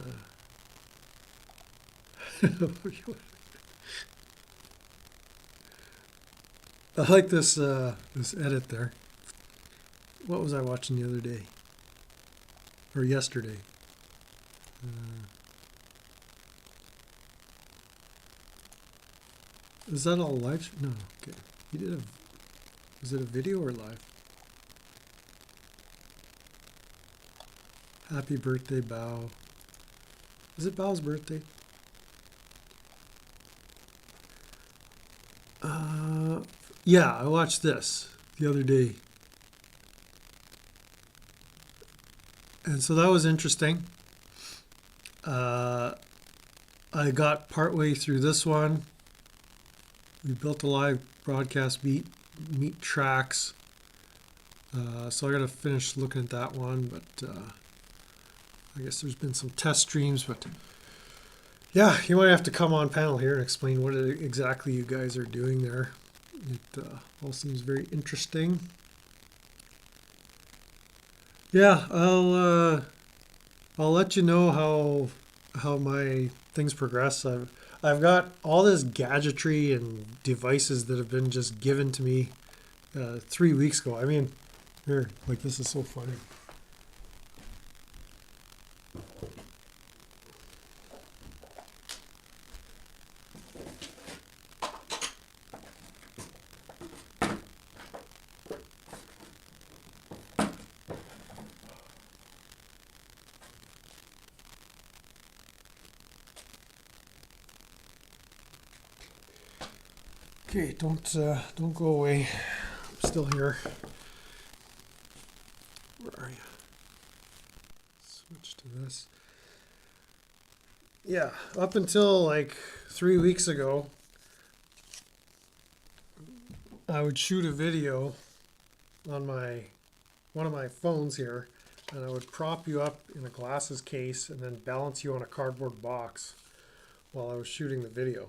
I like this this edit there. What was I watching the other day? Or yesterday? Is that all live? No, okay. You did was it a video or live? Happy birthday, Bao. Is it Bao's birthday? Yeah, I watched this the other day. And so that was interesting. I got partway through this one. We built a live broadcast meet tracks. So I got to finish looking at that one, but I guess there's been some test streams, but yeah, you might have to come on panel here and explain what exactly you guys are doing there. It all seems very interesting. Yeah, I'll let you know how my things progress. I've got all this gadgetry and devices that have been just given to me 3 weeks ago. I mean, here, like, this is so funny. Okay, don't go away. I'm still here. Where are you? Switch to this. Yeah, up until like 3 weeks ago, I would shoot a video on one of my phones here, and I would prop you up in a glasses case and then balance you on a cardboard box while I was shooting the video.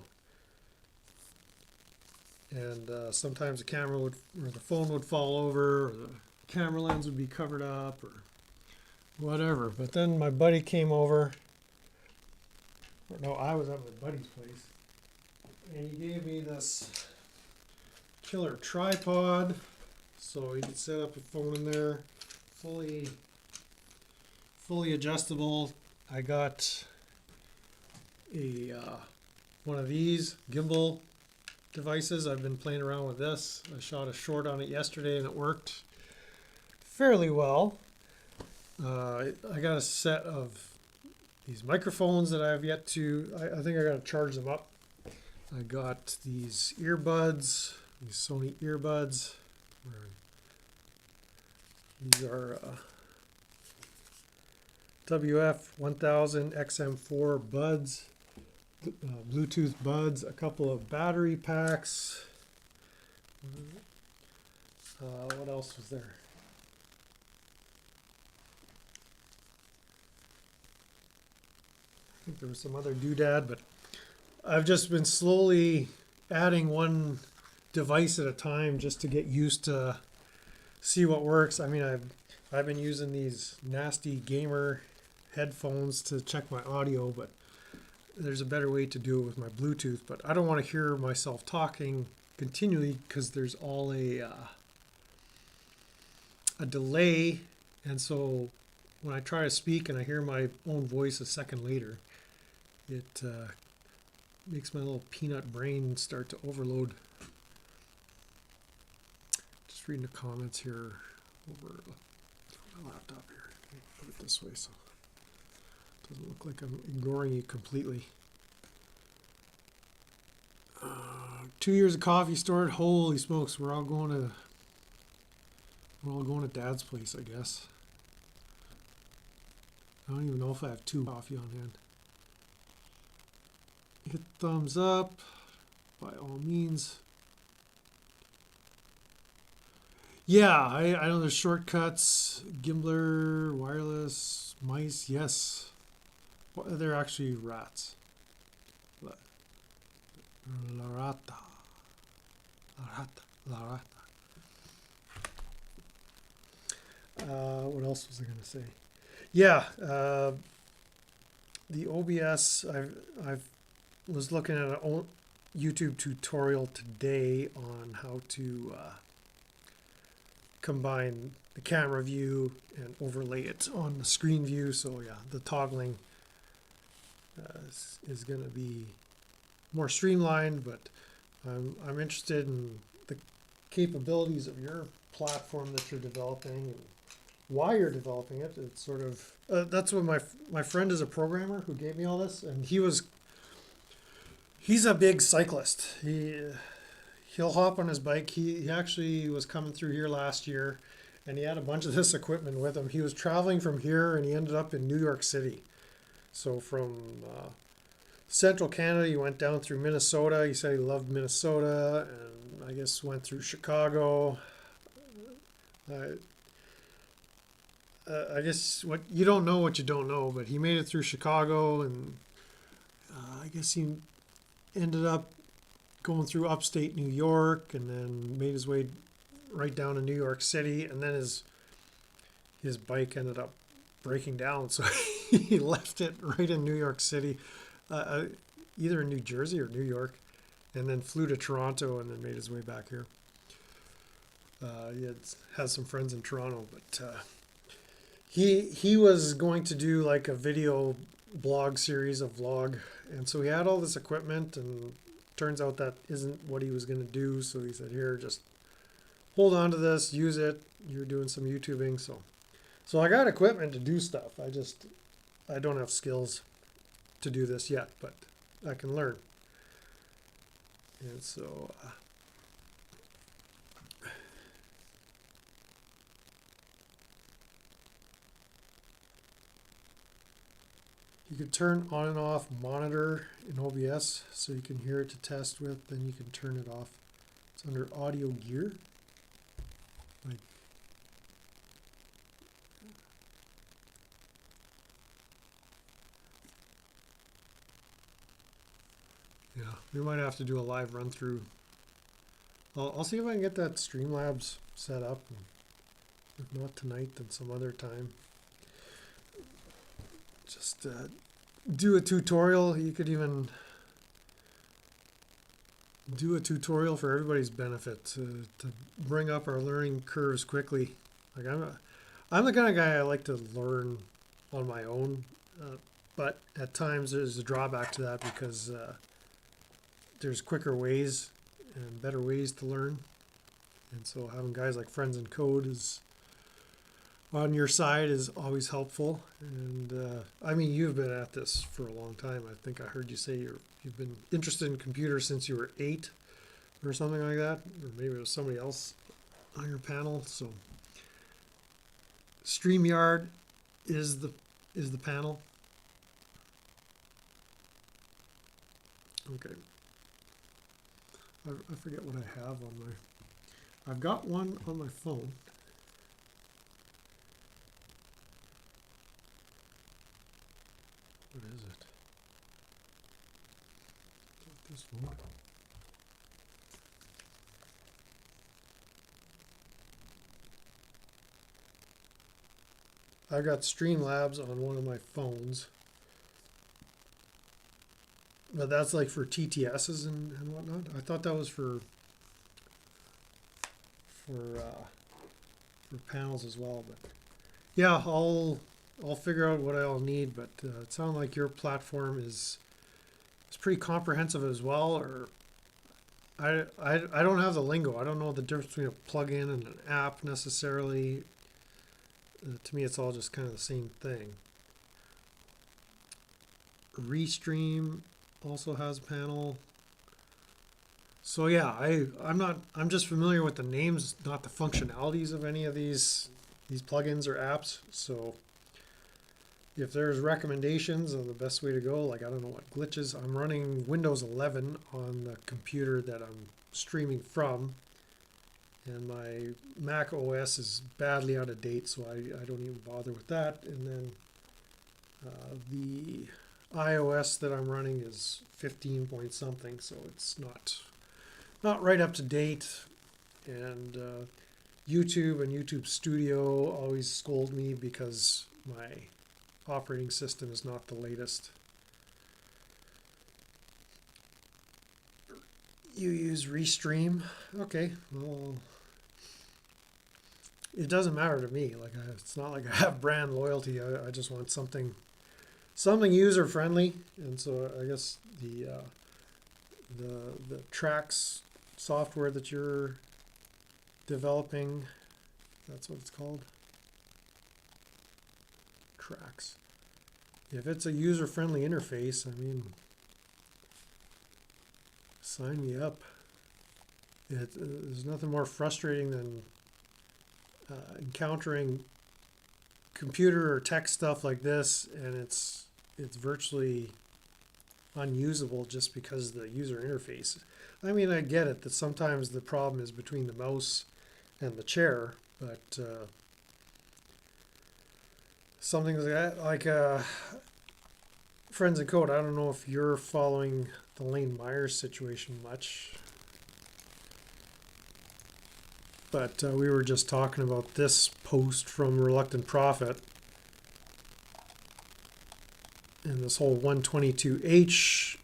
And sometimes the camera would, or the phone would fall over, or the camera lens would be covered up, or whatever. But then my buddy came over. Or no, I was at my buddy's place, and he gave me this killer tripod, so he could set up a phone in there, fully adjustable. I got a one of these gimbal devices. I've been playing around with this. I shot a short on it yesterday and it worked fairly well. I got a set of these microphones that I have yet to, I think I got to charge them up. I got these earbuds, these Sony earbuds. These are WF-1000 XM4 buds, Bluetooth buds, a couple of battery packs. What else was there? I think there was some other doodad, but I've just been slowly adding one device at a time just to get used to see what works. I mean, I've been using these nasty gamer headphones to check my audio, but there's a better way to do it with my Bluetooth. But I don't want to hear myself talking continually because there's all a delay, and so when I try to speak and I hear my own voice a second later, it makes my little peanut brain start to overload. Just reading the comments here over my laptop here. Let me put it this way so it doesn't look like I'm ignoring you completely. 2 years of coffee stored. Holy smokes, we're all going to Dad's place, I guess. I don't even know if I have 2 coffee on hand. Hit thumbs up by all means. Yeah, I know there's shortcuts, gimbler, wireless, mice, yes. Well, they're actually rats. La rata. What else was I going to say? Yeah, the OBS, I was looking at a YouTube tutorial today on how to combine the camera view and overlay it on the screen view. So yeah, the toggling is going to be more streamlined, but I'm interested in the capabilities of your platform that you're developing and why you're developing it. It's sort of that's what my friend is a programmer who gave me all this, and he's a big cyclist. He'll hop on his bike. He actually was coming through here last year, and he had a bunch of this equipment with him. He was traveling from here, and he ended up in New York City. So from central Canada, he went down through Minnesota. He said he loved Minnesota, and I guess went through Chicago. I guess what you don't know what you don't know, but he made it through Chicago, and I guess he ended up going through upstate New York, and then made his way right down to New York City, and then his bike ended up breaking down, so he left it right in New York City, either in New Jersey or New York, and then flew to Toronto and then made his way back here. He has some friends in Toronto, but he was going to do like a video blog series, a vlog, and so he had all this equipment, and turns out that isn't what he was going to do. So he said, here, just hold on to this, use it. You're doing some YouTubing, so I got equipment to do stuff. I don't have skills to do this yet, but I can learn. And so you can turn on and off monitor in OBS, so you can hear it to test with. Then you can turn it off. It's under audio gear. Like, Yeah, we might have to do a live run through. I'll see if I can get that Streamlabs set up. If not tonight, then some other time. Just do a tutorial. You could even do a tutorial for everybody's benefit to bring up our learning curves quickly. Like I'm the kind of guy I like to learn on my own, but at times there's a drawback to that because there's quicker ways and better ways to learn. And so having guys like Friends in Code is on your side is always helpful. And I mean, you've been at this for a long time. I think I heard you say you've been interested in computers since you were 8 or something like that, or maybe it was somebody else on your panel. So StreamYard is the panel. Okay. I forget what I have on my. I've got one on my phone. What is it? This one. I've got Streamlabs on one of my phones. But that's like for TTSs and whatnot. I thought that was for panels as well. But yeah, I'll figure out what I'll need. But it sounds like your platform is pretty comprehensive as well. Or I don't have the lingo. I don't know the difference between a plugin and an app necessarily. To me, it's all just kind of the same thing. Restream also has a panel. So yeah, I'm just familiar with the names, not the functionalities of any of these plugins or apps. So if there's recommendations of the best way to go, like I don't know what glitches, I'm running Windows 11 on the computer that I'm streaming from, and my Mac OS is badly out of date, so I don't even bother with that. And then the iOS that I'm running is 15 point something, so it's not right up to date. And YouTube and YouTube Studio always scold me because my operating system is not the latest. You use Restream. Okay, well, it doesn't matter to me. Like it's not like I have brand loyalty. I just want something user friendly. And so I guess the tracks software that you're developing, that's what it's called. Tracks. If it's a user friendly interface, I mean, sign me up. There's nothing more frustrating than encountering computer or tech stuff like this, and it's virtually unusable just because of the user interface. I mean, I get it that sometimes the problem is between the mouse and the chair, but something like Friends in Code, I don't know if you're following the Lane Myers situation much, but we were just talking about this post from Reluctant Prophet and this whole 122H.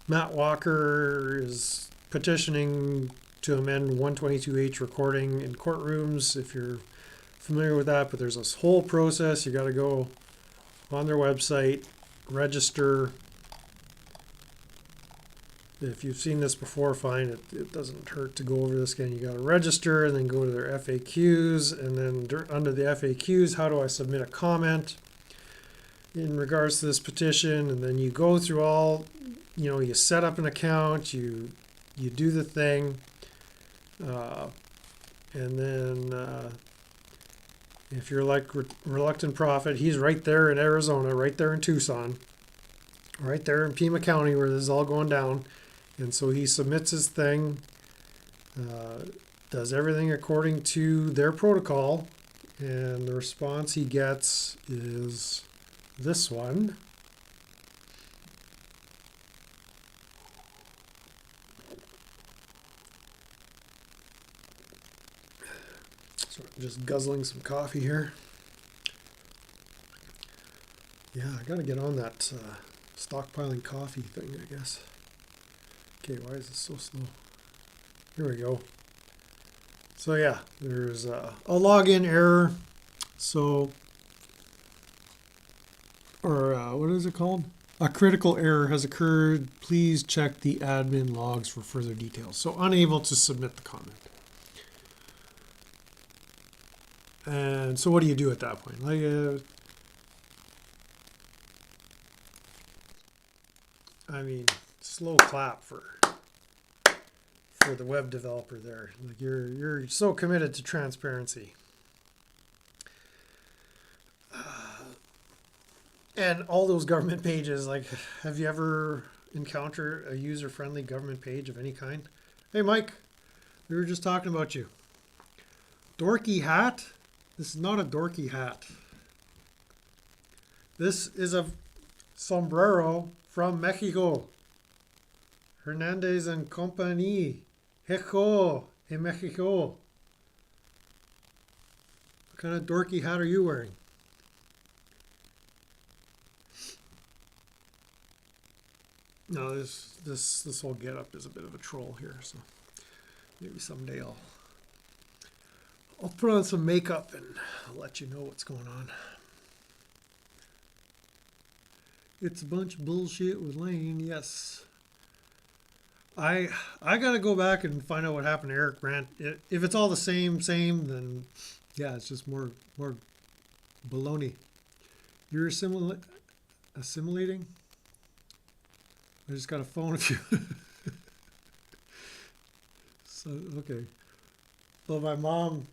Matt Walker is petitioning to amend 122H recording in courtrooms, if you're familiar with that. But there's this whole process. You got to go on their website, register. If you've seen this before, fine. It doesn't hurt to go over this again. You got to register and then go to their FAQs, and then under the FAQs, how do I submit a comment in regards to this petition? And then you go through all, you set up an account, you do the thing, and then if you're like Reluctant Prophet, he's right there in Arizona, right there in Tucson, right there in Pima County where this is all going down. And so he submits his thing, does everything according to their protocol, and the response he gets is this one. So I'm just guzzling some coffee here. Yeah, I gotta get on that stockpiling coffee thing, I guess. Okay, why is this so slow? Here we go. So yeah, there's a login error. So, or what is it called? A critical error has occurred. Please check the admin logs for further details. So unable to submit the comment. And so what do you do at that point? Like, I mean, slow clap for the web developer there. Like you're so committed to transparency. And all those government pages, like, have you ever encountered a user-friendly government page of any kind? Hey, Mike, we were just talking about you. Dorky hat? This is not a dorky hat. This is a sombrero from Mexico. Hernandez and Company. Hejo in Mexico. What kind of dorky hat are you wearing? No, this whole getup is a bit of a troll here, so maybe someday I'll put on some makeup and I'll let you know what's going on. It's a bunch of bullshit with Lane, yes. I gotta go back and find out what happened to Eric Brandt. If it's all the same, then yeah, it's just more baloney. You're assimilating? I just got a phone with you. So, okay. Well, my mom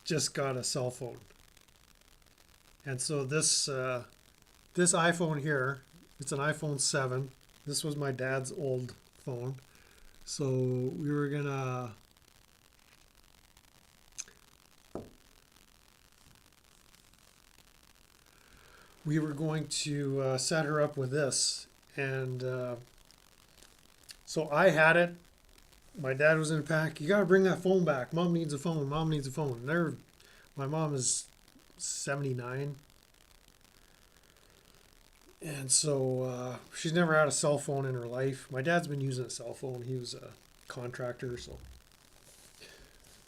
just got a cell phone. And so this iPhone here, it's an iPhone 7. This was my dad's old phone. So we were gonna going to set her up with this. And so I had it. My dad was in a panic. You got to bring that phone back. Mom needs a phone. Mom needs a phone. My mom is 79. And so she's never had a cell phone in her life. My dad's been using a cell phone. He was a contractor.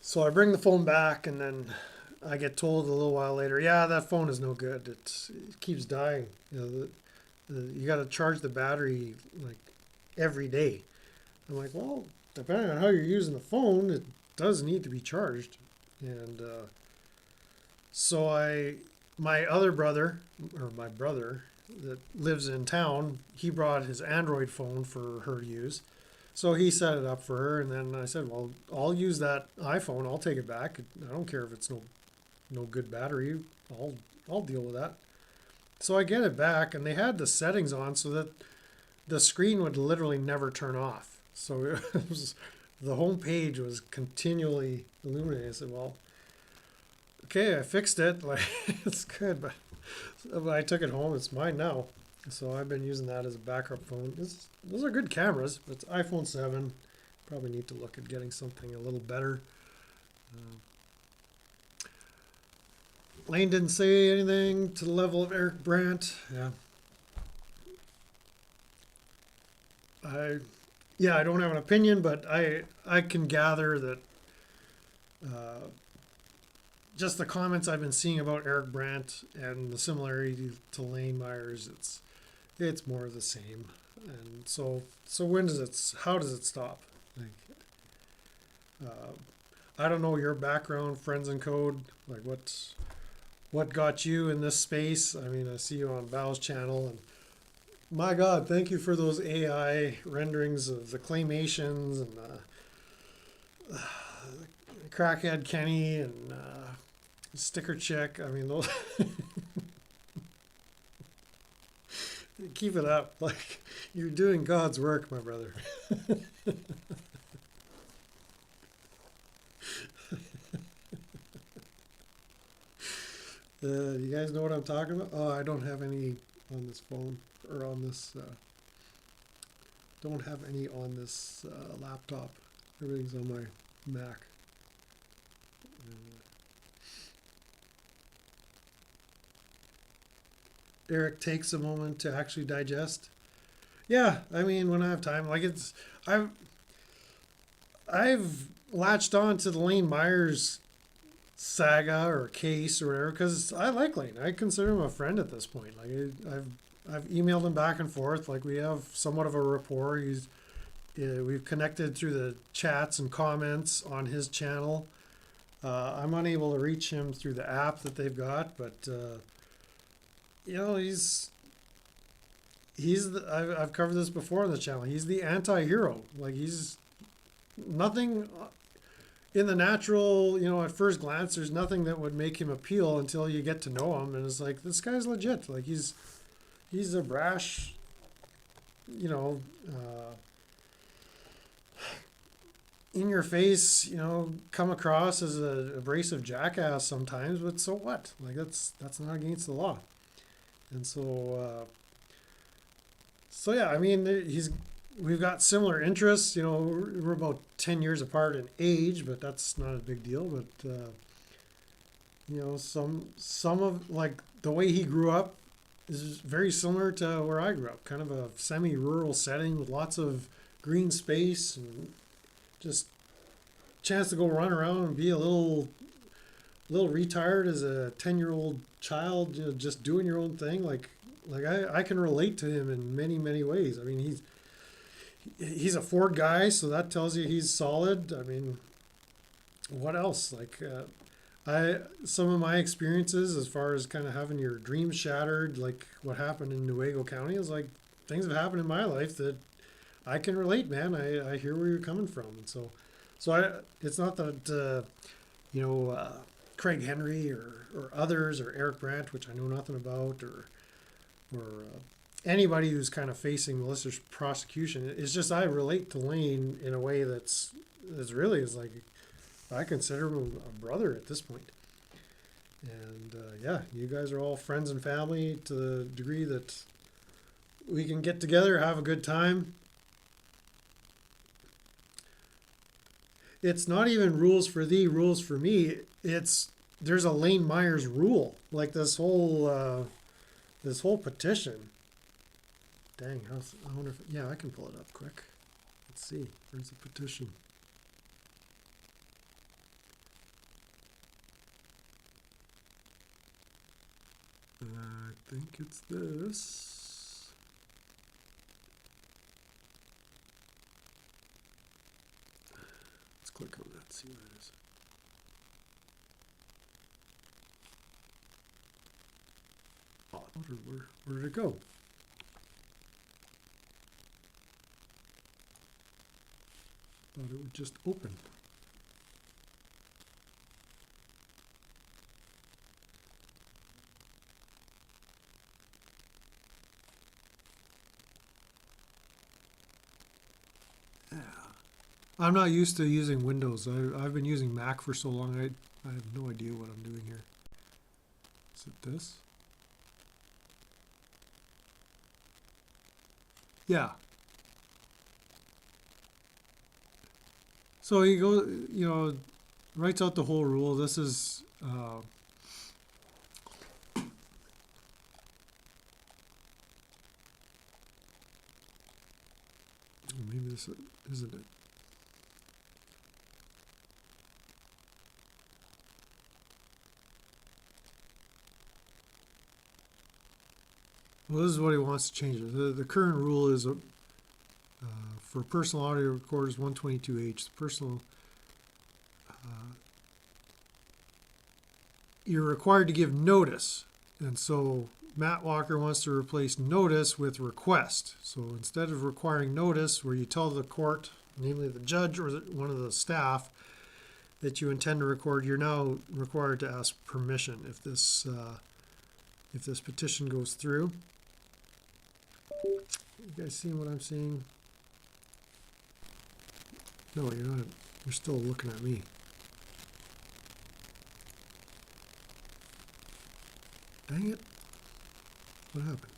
So I bring the phone back, and then I get told a little while later, yeah, that phone is no good. It keeps dying. You got to charge the battery like every day. I'm like, well, depending on how you're using the phone, it does need to be charged. And so my other brother, or my brother that lives in town, he brought his Android phone for her to use. So he set it up for her, and then I said, well, I'll use that iPhone. I'll take it back. I don't care if it's no good battery. I'll deal with that. So I get it back, and they had the settings on so that the screen would literally never turn off. So it was, the home page was continually illuminated. I said, well, okay, I fixed it. Like, it's good, but I took it home. It's mine now. So I've been using that as a backup phone. Those are good cameras. It's iPhone 7. Probably need to look at getting something a little better. Lane didn't say anything to the level of Eric Brandt. Yeah. I don't have an opinion, but I can gather that just the comments I've been seeing about Eric Brandt and the similarity to Lane Myers, it's more of the same. And so how does it stop? Like, I don't know your background, Friends in Code, like what got you in this space. I mean, I see you on Babble's channel, and my God, thank you for those AI renderings of the claymations and Crackhead Kenny and Sticker Chick. I mean, those keep it up. Like, you're doing God's work, my brother. You guys know what I'm talking about? Oh, I don't have any on this phone or on this. Don't have any on this laptop. Everything's on my Mac. Eric takes a moment to actually digest. Yeah, I mean, when I have time, like I've latched on to the Lane Myers saga or case or whatever because I like Lane. I consider him a friend at this point. Like I've emailed him back and forth. Like we have somewhat of a rapport. We've connected through the chats and comments on his channel. I'm unable to reach him through the app that they've got, but you know, I've covered this before on the channel. He's the anti-hero. Like he's nothing in the natural, you know, at first glance, there's nothing that would make him appeal until you get to know him. And it's like, this guy's legit. Like he's a brash, you know, in your face, you know, come across as a abrasive jackass sometimes, but so what? Like that's not against the law. And so yeah, I mean, we've got similar interests. You know, we're about 10 years apart in age, but that's not a big deal. But you know, some of like the way he grew up is very similar to where I grew up. Kind of a semi-rural setting with lots of green space and just chance to go run around and be a little retired as a 10-year-old child, you know, just doing your own thing. Like I can relate to him in many ways. I mean, he's a Ford guy, so that tells you he's solid. I mean, what else? Like some of my experiences as far as kind of having your dreams shattered, like what happened in Newaygo County, is like things have happened in my life that I can relate, man. I hear where you're coming from. And so it's not that you know, Craig Henry or others or Eric Brandt, which I know nothing about, or anybody who's kind of facing malicious prosecution. It's just I relate to Lane in a way that's really is like I consider him a brother at this point. And yeah, you guys are all friends and family to the degree that we can get together, have a good time. It's not even rules for thee, rules for me. There's a Lane Myers rule. Like this whole petition. Dang, I wonder if, yeah, I can pull it up quick. Let's see, where's the petition? I think it's this. Let's click on that, see what it is. Oh, where did it go? Thought it would just open. Yeah. I'm not used to using Windows. I've been using Mac for so long, I have no idea what I'm doing here. Is it this? Yeah. So he goes, you know, writes out the whole rule. This is maybe this isn't it. Well, this is what he wants to change. The current rule is for personal audio recorders 122H. The personal, you're required to give notice, and so Matt Walker wants to replace notice with request. So instead of requiring notice, where you tell the court, namely the judge or one of the staff, that you intend to record, you're now required to ask permission if this petition goes through. You guys seeing what I'm seeing? No, you're not. You're still looking at me. Dang it. What happened?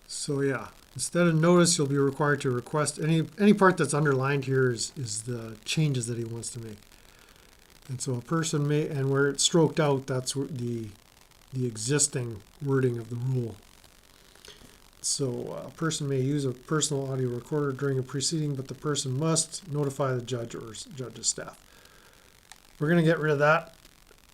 So yeah, Instead of notice, you'll be required to request any part that's underlined here is the changes that he wants to make. And so a person may, and where it's stroked out, that's the existing wording of the rule. So a person may use a personal audio recorder during a proceeding, but the person must notify the judge or judge's staff. We're going to get rid of that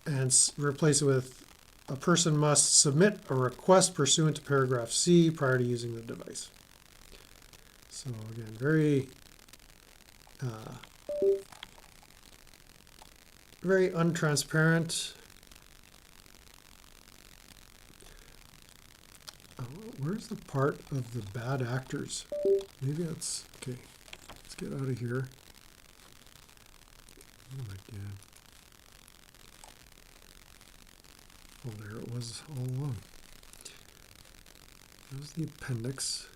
and replace it with a person must submit a request pursuant to paragraph C prior to using the device. So again, very untransparent. Where's the part of the bad actors? Maybe that's okay. Let's get out of here. Oh my God. Oh, there it was all along. That was the appendix.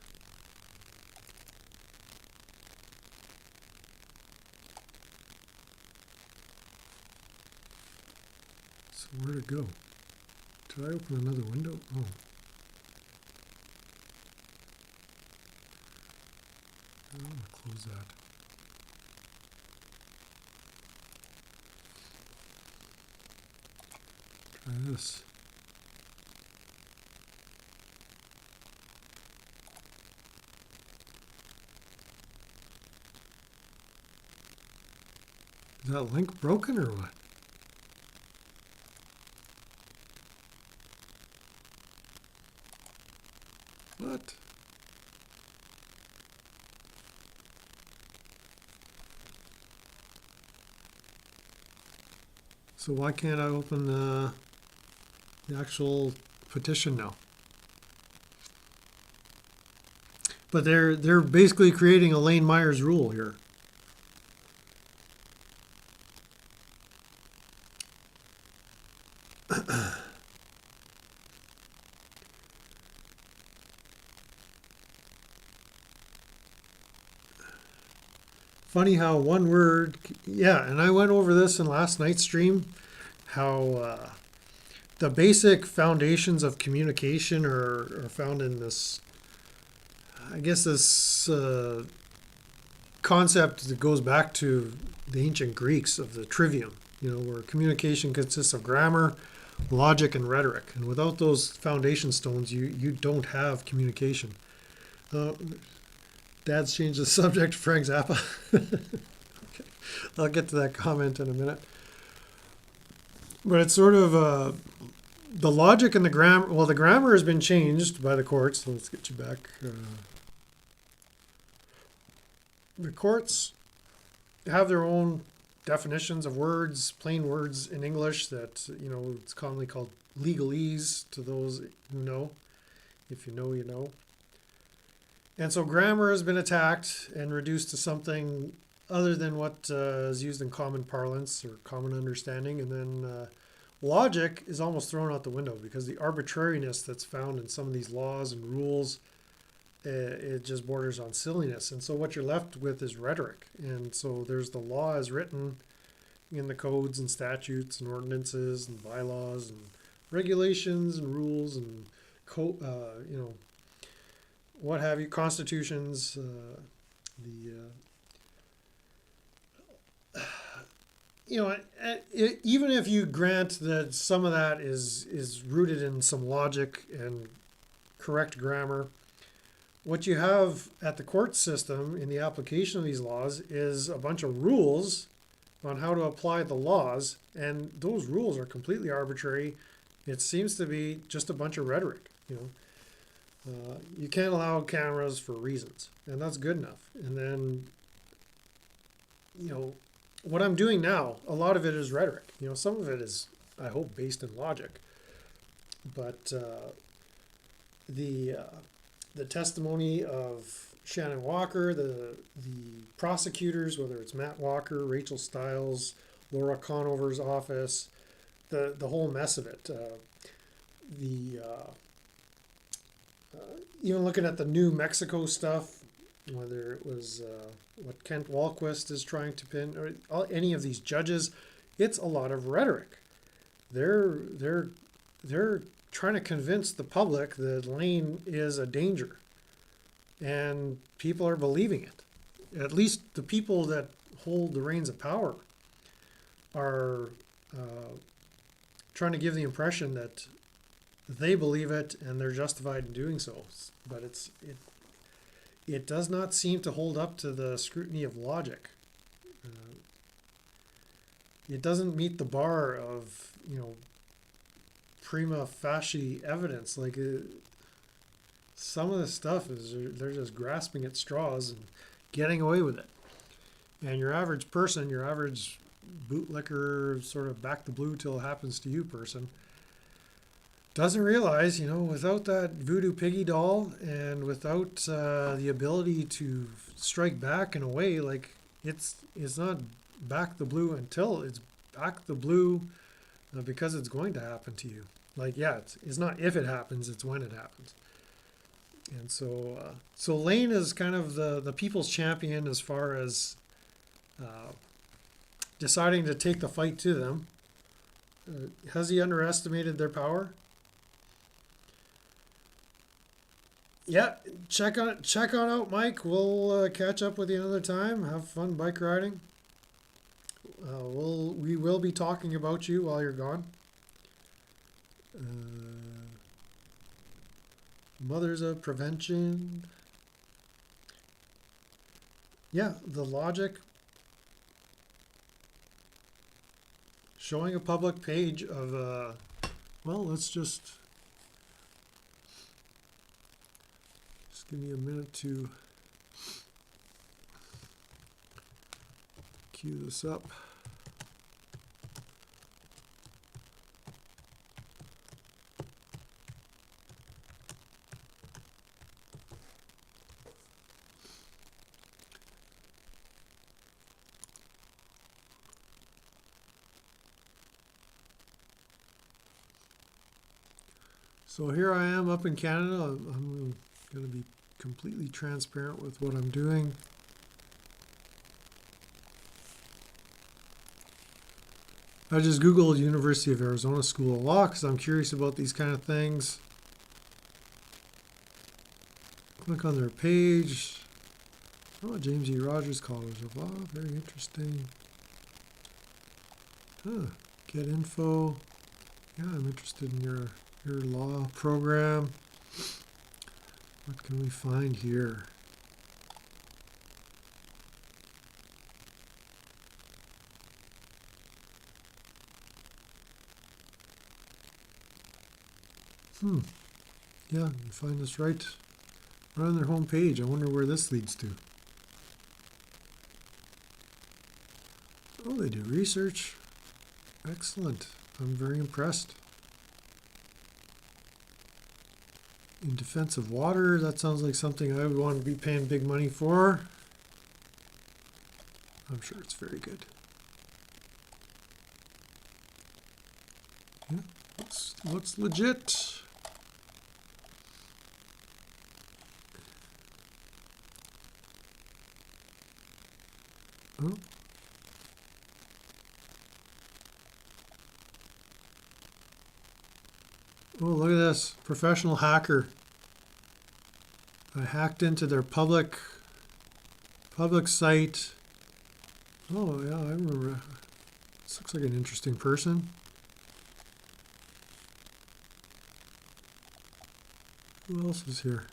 So where'd it go? Did I open another window? Oh. I want to close that. Try this. Is that link broken or what? What? So why can't I open the actual petition now? But they're basically creating a Lane Myers rule here. Funny how one word, yeah, and I went over this in last night's stream, how the basic foundations of communication are found in this, I guess this concept that goes back to the ancient Greeks of the trivium, where communication consists of grammar, logic, and rhetoric. And without those foundation stones, you don't have communication. Dad's changed the subject, Frank Zappa. Okay. I'll get to that comment in a minute. But it's sort of the logic and the grammar. Well, the grammar has been changed by the courts. So let's get you back. The courts have their own definitions of words, plain words in English that, it's commonly called legalese to those who know. If you know, you know. And so grammar has been attacked and reduced to something other than what is used in common parlance or common understanding. And then logic is almost thrown out the window because the arbitrariness that's found in some of these laws and rules, it just borders on silliness. And so what you're left with is rhetoric. And so there's the law as written in the codes and statutes and ordinances and bylaws and regulations and rules and what have you, constitutions, even if you grant that some of that is rooted in some logic and correct grammar, what you have at the court system in the application of these laws is a bunch of rules on how to apply the laws, and those rules are completely arbitrary. It seems to be just a bunch of rhetoric, You can't allow cameras for reasons, and that's good enough. And then, what I'm doing now, a lot of it is rhetoric. Some of it is, I hope, based in logic. But the testimony of Shannon Walker, the prosecutors, whether it's Matt Walker, Rachel Stiles, Laura Conover's office, the whole mess of it. Even looking at the New Mexico stuff, whether it was what Kent Walquist is trying to pin, or any of these judges, it's a lot of rhetoric. They're trying to convince the public that Lane is a danger. and people are believing it. At least the people that hold the reins of power are trying to give the impression that they believe it and they're justified in doing so. But it does not seem to hold up to the scrutiny of logic. It doesn't meet the bar of, prima facie evidence. Like some of the stuff is they're just grasping at straws and getting away with it. And your average person, your average bootlicker, sort of back the blue till it happens to you person, doesn't realize, without that voodoo piggy doll and without the ability to strike back in a way, like it's not back the blue until it's back the blue because it's going to happen to you. Like, yeah, it's not if it happens, it's when it happens. And so Lane is kind of the people's champion as far as deciding to take the fight to them. Has he underestimated their power? Yeah, check on out Mike. We'll catch up with you another time. Have fun bike riding. We will be talking about you while you're gone. Mothers of prevention. Yeah, the logic. Showing a public page of let's just give me a minute to cue this up. So here I am up in Canada. I'm going to be completely transparent with what I'm doing. I just Googled University of Arizona School of Law because I'm curious about these kind of things. Click on their page. Oh, James E. Rogers College of Law. Very interesting. Get info. Yeah, I'm interested in your law program. What can we find here? Yeah, you find this right on their homepage. I wonder where this leads to. Oh, they do research. Excellent. I'm very impressed. In defense of water, that sounds like something I would want to be paying big money for. I'm sure it's very good. Yeah, looks legit. Oh. Oh, look at this. Professional hacker. I hacked into their public site. Oh, yeah, I remember. This looks like an interesting person. Who else is here?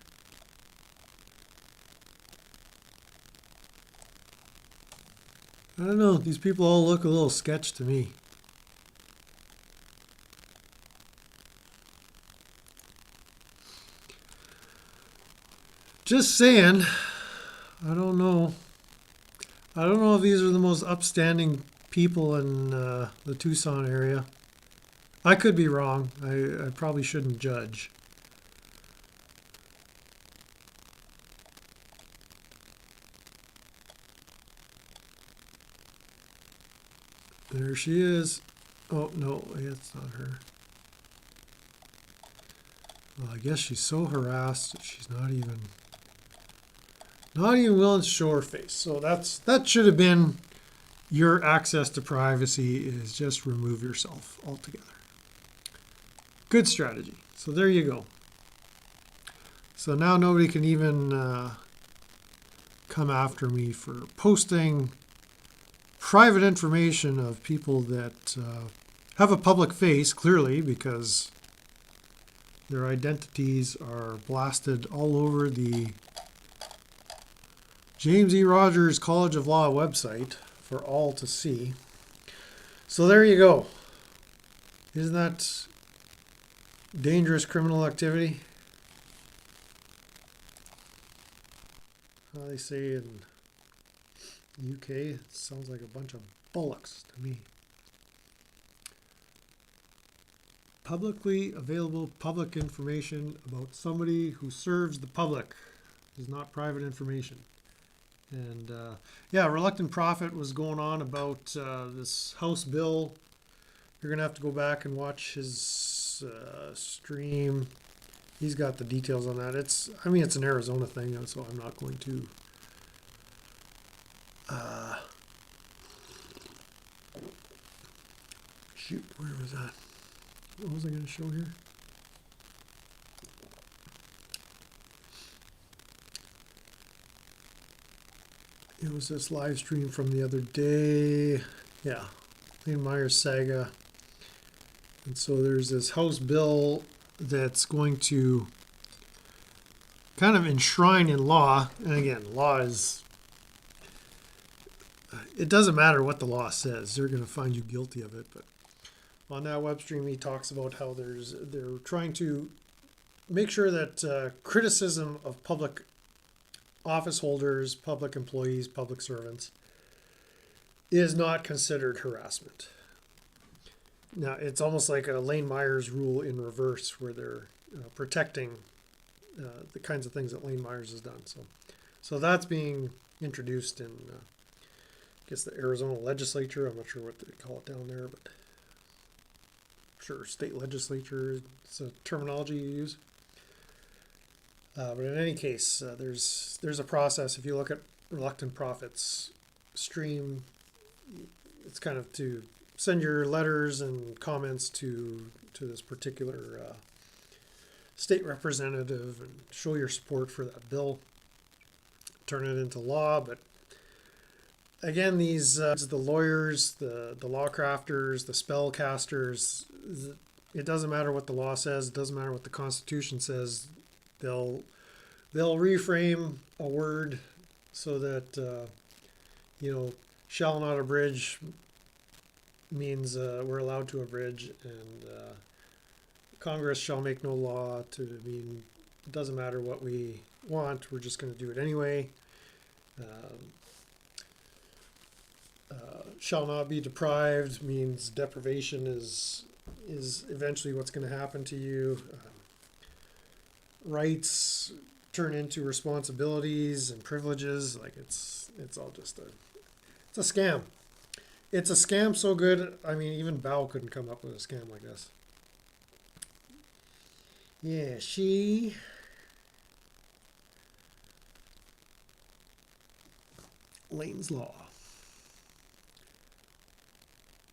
I don't know. These people all look a little sketch to me. Just saying. I don't know. I don't know if these are the most upstanding people in the Tucson area. I could be wrong. I probably shouldn't judge. There she is. Oh, no, it's not her. Well, I guess she's so harassed that she's not even willing to show her face. So that should have been your access to privacy, is just remove yourself altogether. Good strategy. So there you go. So now nobody can even come after me for posting private information of people that have a public face, clearly, because their identities are blasted all over the James E. Rogers College of Law website for all to see. So there you go. Isn't that dangerous criminal activity? How they say in the UK, it sounds like a bunch of bollocks to me. Publicly available public information about somebody who serves the public is not private information. And yeah, Reluctant Prophet was going on about this House bill. You're going to have to go back and watch his stream. He's got the details on that. It's an Arizona thing, so I'm not going to shoot, where was that? What was I going to show here? It was this live stream from the other day. Yeah, Lane Myers saga. And so there's this House bill that's going to kind of enshrine in law. And again, law is, it doesn't matter what the law says. They're going to find you guilty of it. But on that web stream, he talks about how they're trying to make sure that criticism of public office holders, public employees, public servants is not considered harassment. Now, it's almost like a Lane Myers rule in reverse, where they're protecting the kinds of things that Lane Myers has done. So that's being introduced in, I guess, the Arizona legislature. I'm not sure what they call it down there, but I'm sure state legislature is a terminology you use. But in any case, there's a process. If you look at Reluctant Prophet's stream, it's kind of to send your letters and comments to this particular state representative and show your support for that bill, turn it into law. But again, these the lawyers, the law crafters, the spell casters, it doesn't matter what the law says, it doesn't matter what the Constitution says. They'll reframe a word so that shall not abridge means we're allowed to abridge, and Congress shall make no law to mean it doesn't matter what we want, we're just going to do it anyway. Shall not be deprived means deprivation is eventually what's going to happen to you. Rights turn into responsibilities and privileges. Like it's all just it's a scam. It's a scam so good, I mean, even Babble couldn't come up with a scam like this. Yeah, Lane's Law.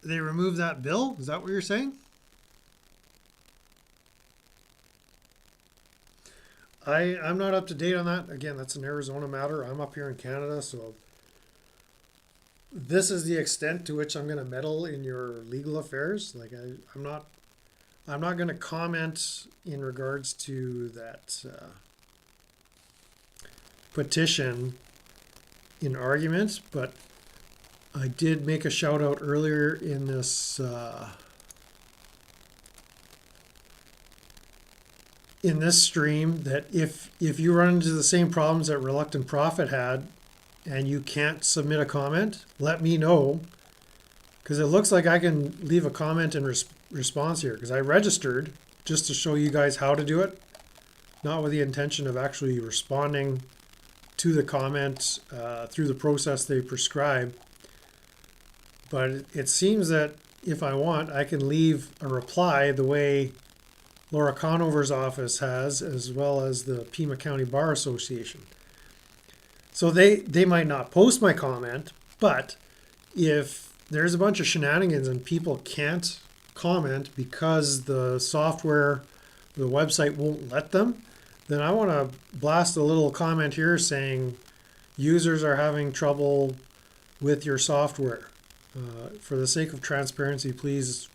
They removed that bill? Is that what you're saying? I'm not up to date on that. Again, that's an Arizona matter. I'm up here in Canada, so this is the extent to which I'm going to meddle in your legal affairs. Like I'm not going to comment in regards to that petition in argument, but I did make a shout out earlier in this stream that if you run into the same problems that Reluctant Prophet had and you can't submit a comment, let me know, because it looks like I can leave a comment in response here, because I registered just to show you guys how to do it, not with the intention of actually responding to the comment through the process they prescribe. But it seems that if I want, I can leave a reply the way Laura Conover's office has, as well as the Pima County Bar Association. So they might not post my comment, but if there's a bunch of shenanigans and people can't comment because the software, the website won't let them, then I want to blast a little comment here saying users are having trouble with your software. For the sake of transparency, please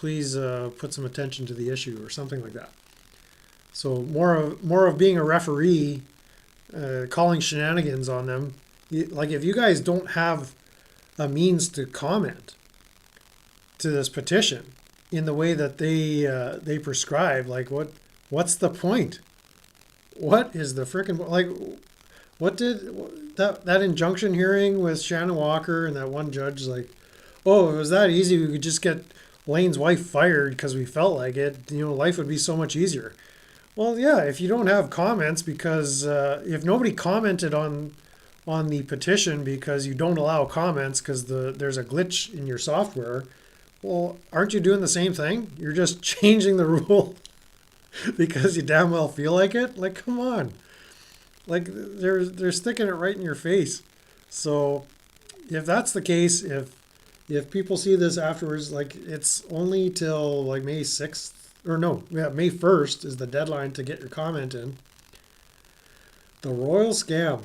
put some attention to the issue or something like that. So more of being a referee, calling shenanigans on them. Like if you guys don't have a means to comment to this petition in the way that they prescribe, like what's the point? What is the frickin' like? What did that injunction hearing with Shannon Walker and that one judge like? Oh, it was that easy. We could just get Lane's wife fired because we felt like it. You know, life would be so much easier. Well, yeah, if you don't have comments because if nobody commented on the petition because you don't allow comments because there's a glitch in your software, well, aren't you doing the same thing? You're just changing the rule because you damn well feel like it. Like, come on. Like they're sticking it right in your face. So if that's the case, if people see this afterwards, like it's only till like May 6th or no, yeah, May 1st is the deadline to get your comment in. The royal scam.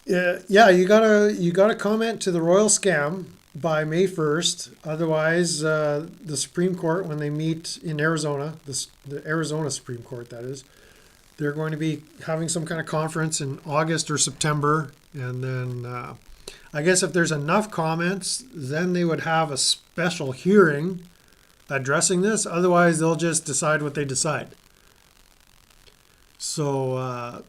Yeah, you gotta comment to the royal scam by May 1st. Otherwise, the Supreme Court, when they meet in Arizona, the Arizona Supreme Court, that is, they're going to be having some kind of conference in August or September. And then I guess if there's enough comments, then they would have a special hearing addressing this. Otherwise, they'll just decide what they decide. So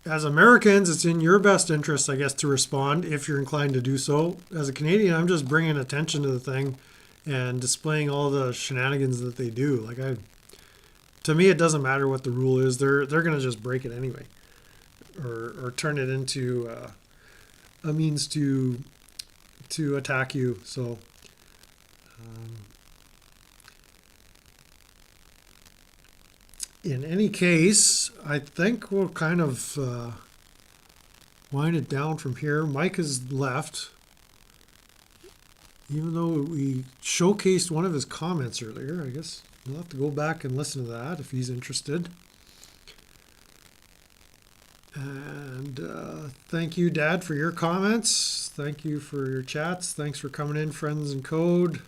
as Americans, it's in your best interest, I guess, to respond if you're inclined to do so. As a Canadian, I'm just bringing attention to the thing and displaying all the shenanigans that they do. Like to me, it doesn't matter what the rule is. They're going to just break it anyway, or turn it into a means to attack you. So in any case, I think we'll kind of wind it down from here. Mike has left, even though we showcased one of his comments earlier. I guess we'll have to go back and listen to that if he's interested. And thank you, Dad, for your comments. Thank you for your chats. Thanks for coming in, Friends in Code.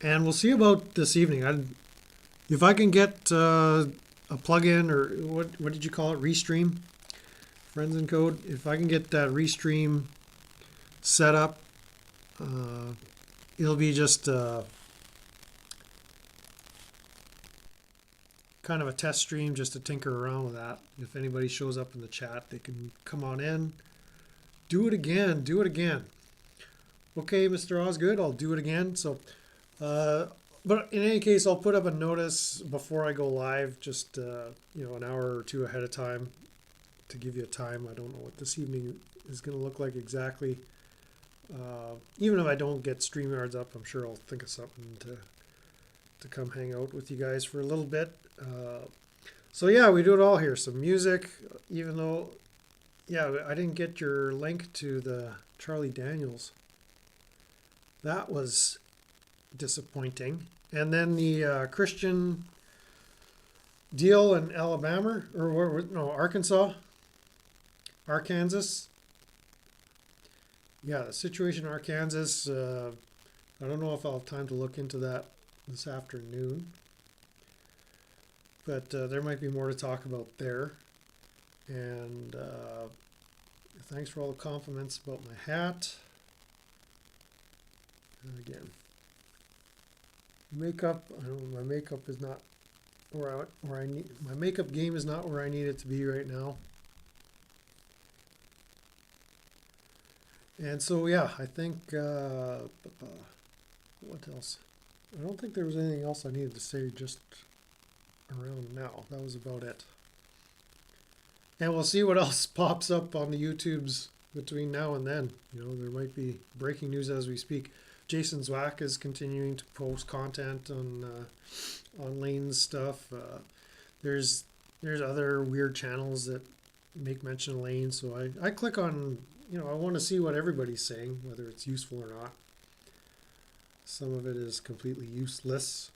And we'll see about this evening. If I can get a plugin, or what did you call it? Restream? Friends in Code. If I can get that Restream set up, it'll be just kind of a test stream just to tinker around with that. If anybody shows up in the chat, they can come on in. Do it again. Do it again. Okay, Mr. Osgood, I'll do it again. So, but in any case, I'll put up a notice before I go live, just an hour or two ahead of time to give you a time. I don't know what this evening is going to look like exactly. Even if I don't get StreamYards up, I'm sure I'll think of something to come hang out with you guys for a little bit. So yeah, we do it all here. Some music, even though, yeah, I didn't get your link to the Charlie Daniels. That was disappointing. And then the Christian deal in Alabama, or no, Arkansas. Yeah, the situation in Arkansas. I don't know if I'll have time to look into that this afternoon, but there might be more to talk about there. And thanks for all the compliments about my hat. And again, makeup. I don't know, my makeup is not where I need. My makeup game is not where I need it to be right now. And so yeah, I think what else? I don't think there was anything else I needed to say just around now. That was about it. And we'll see what else pops up on the YouTubes between now and then. You know, there might be breaking news as we speak. Jason Zwack is continuing to post content on Lane's stuff. There's other weird channels that make mention of Lane, so I click on, I want to see what everybody's saying, whether it's useful or not. Some of it is completely useless.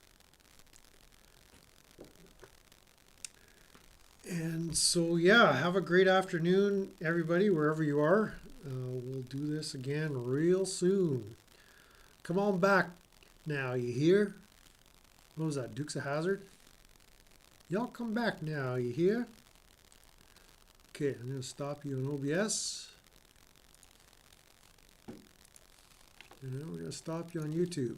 And so, yeah, have a great afternoon, everybody, wherever you are. We'll do this again real soon. Come on back now, you hear? What was that, Dukes of Hazzard? Y'all come back now, you hear? Okay, I'm going to stop you on OBS. And we're going to stop you on YouTube.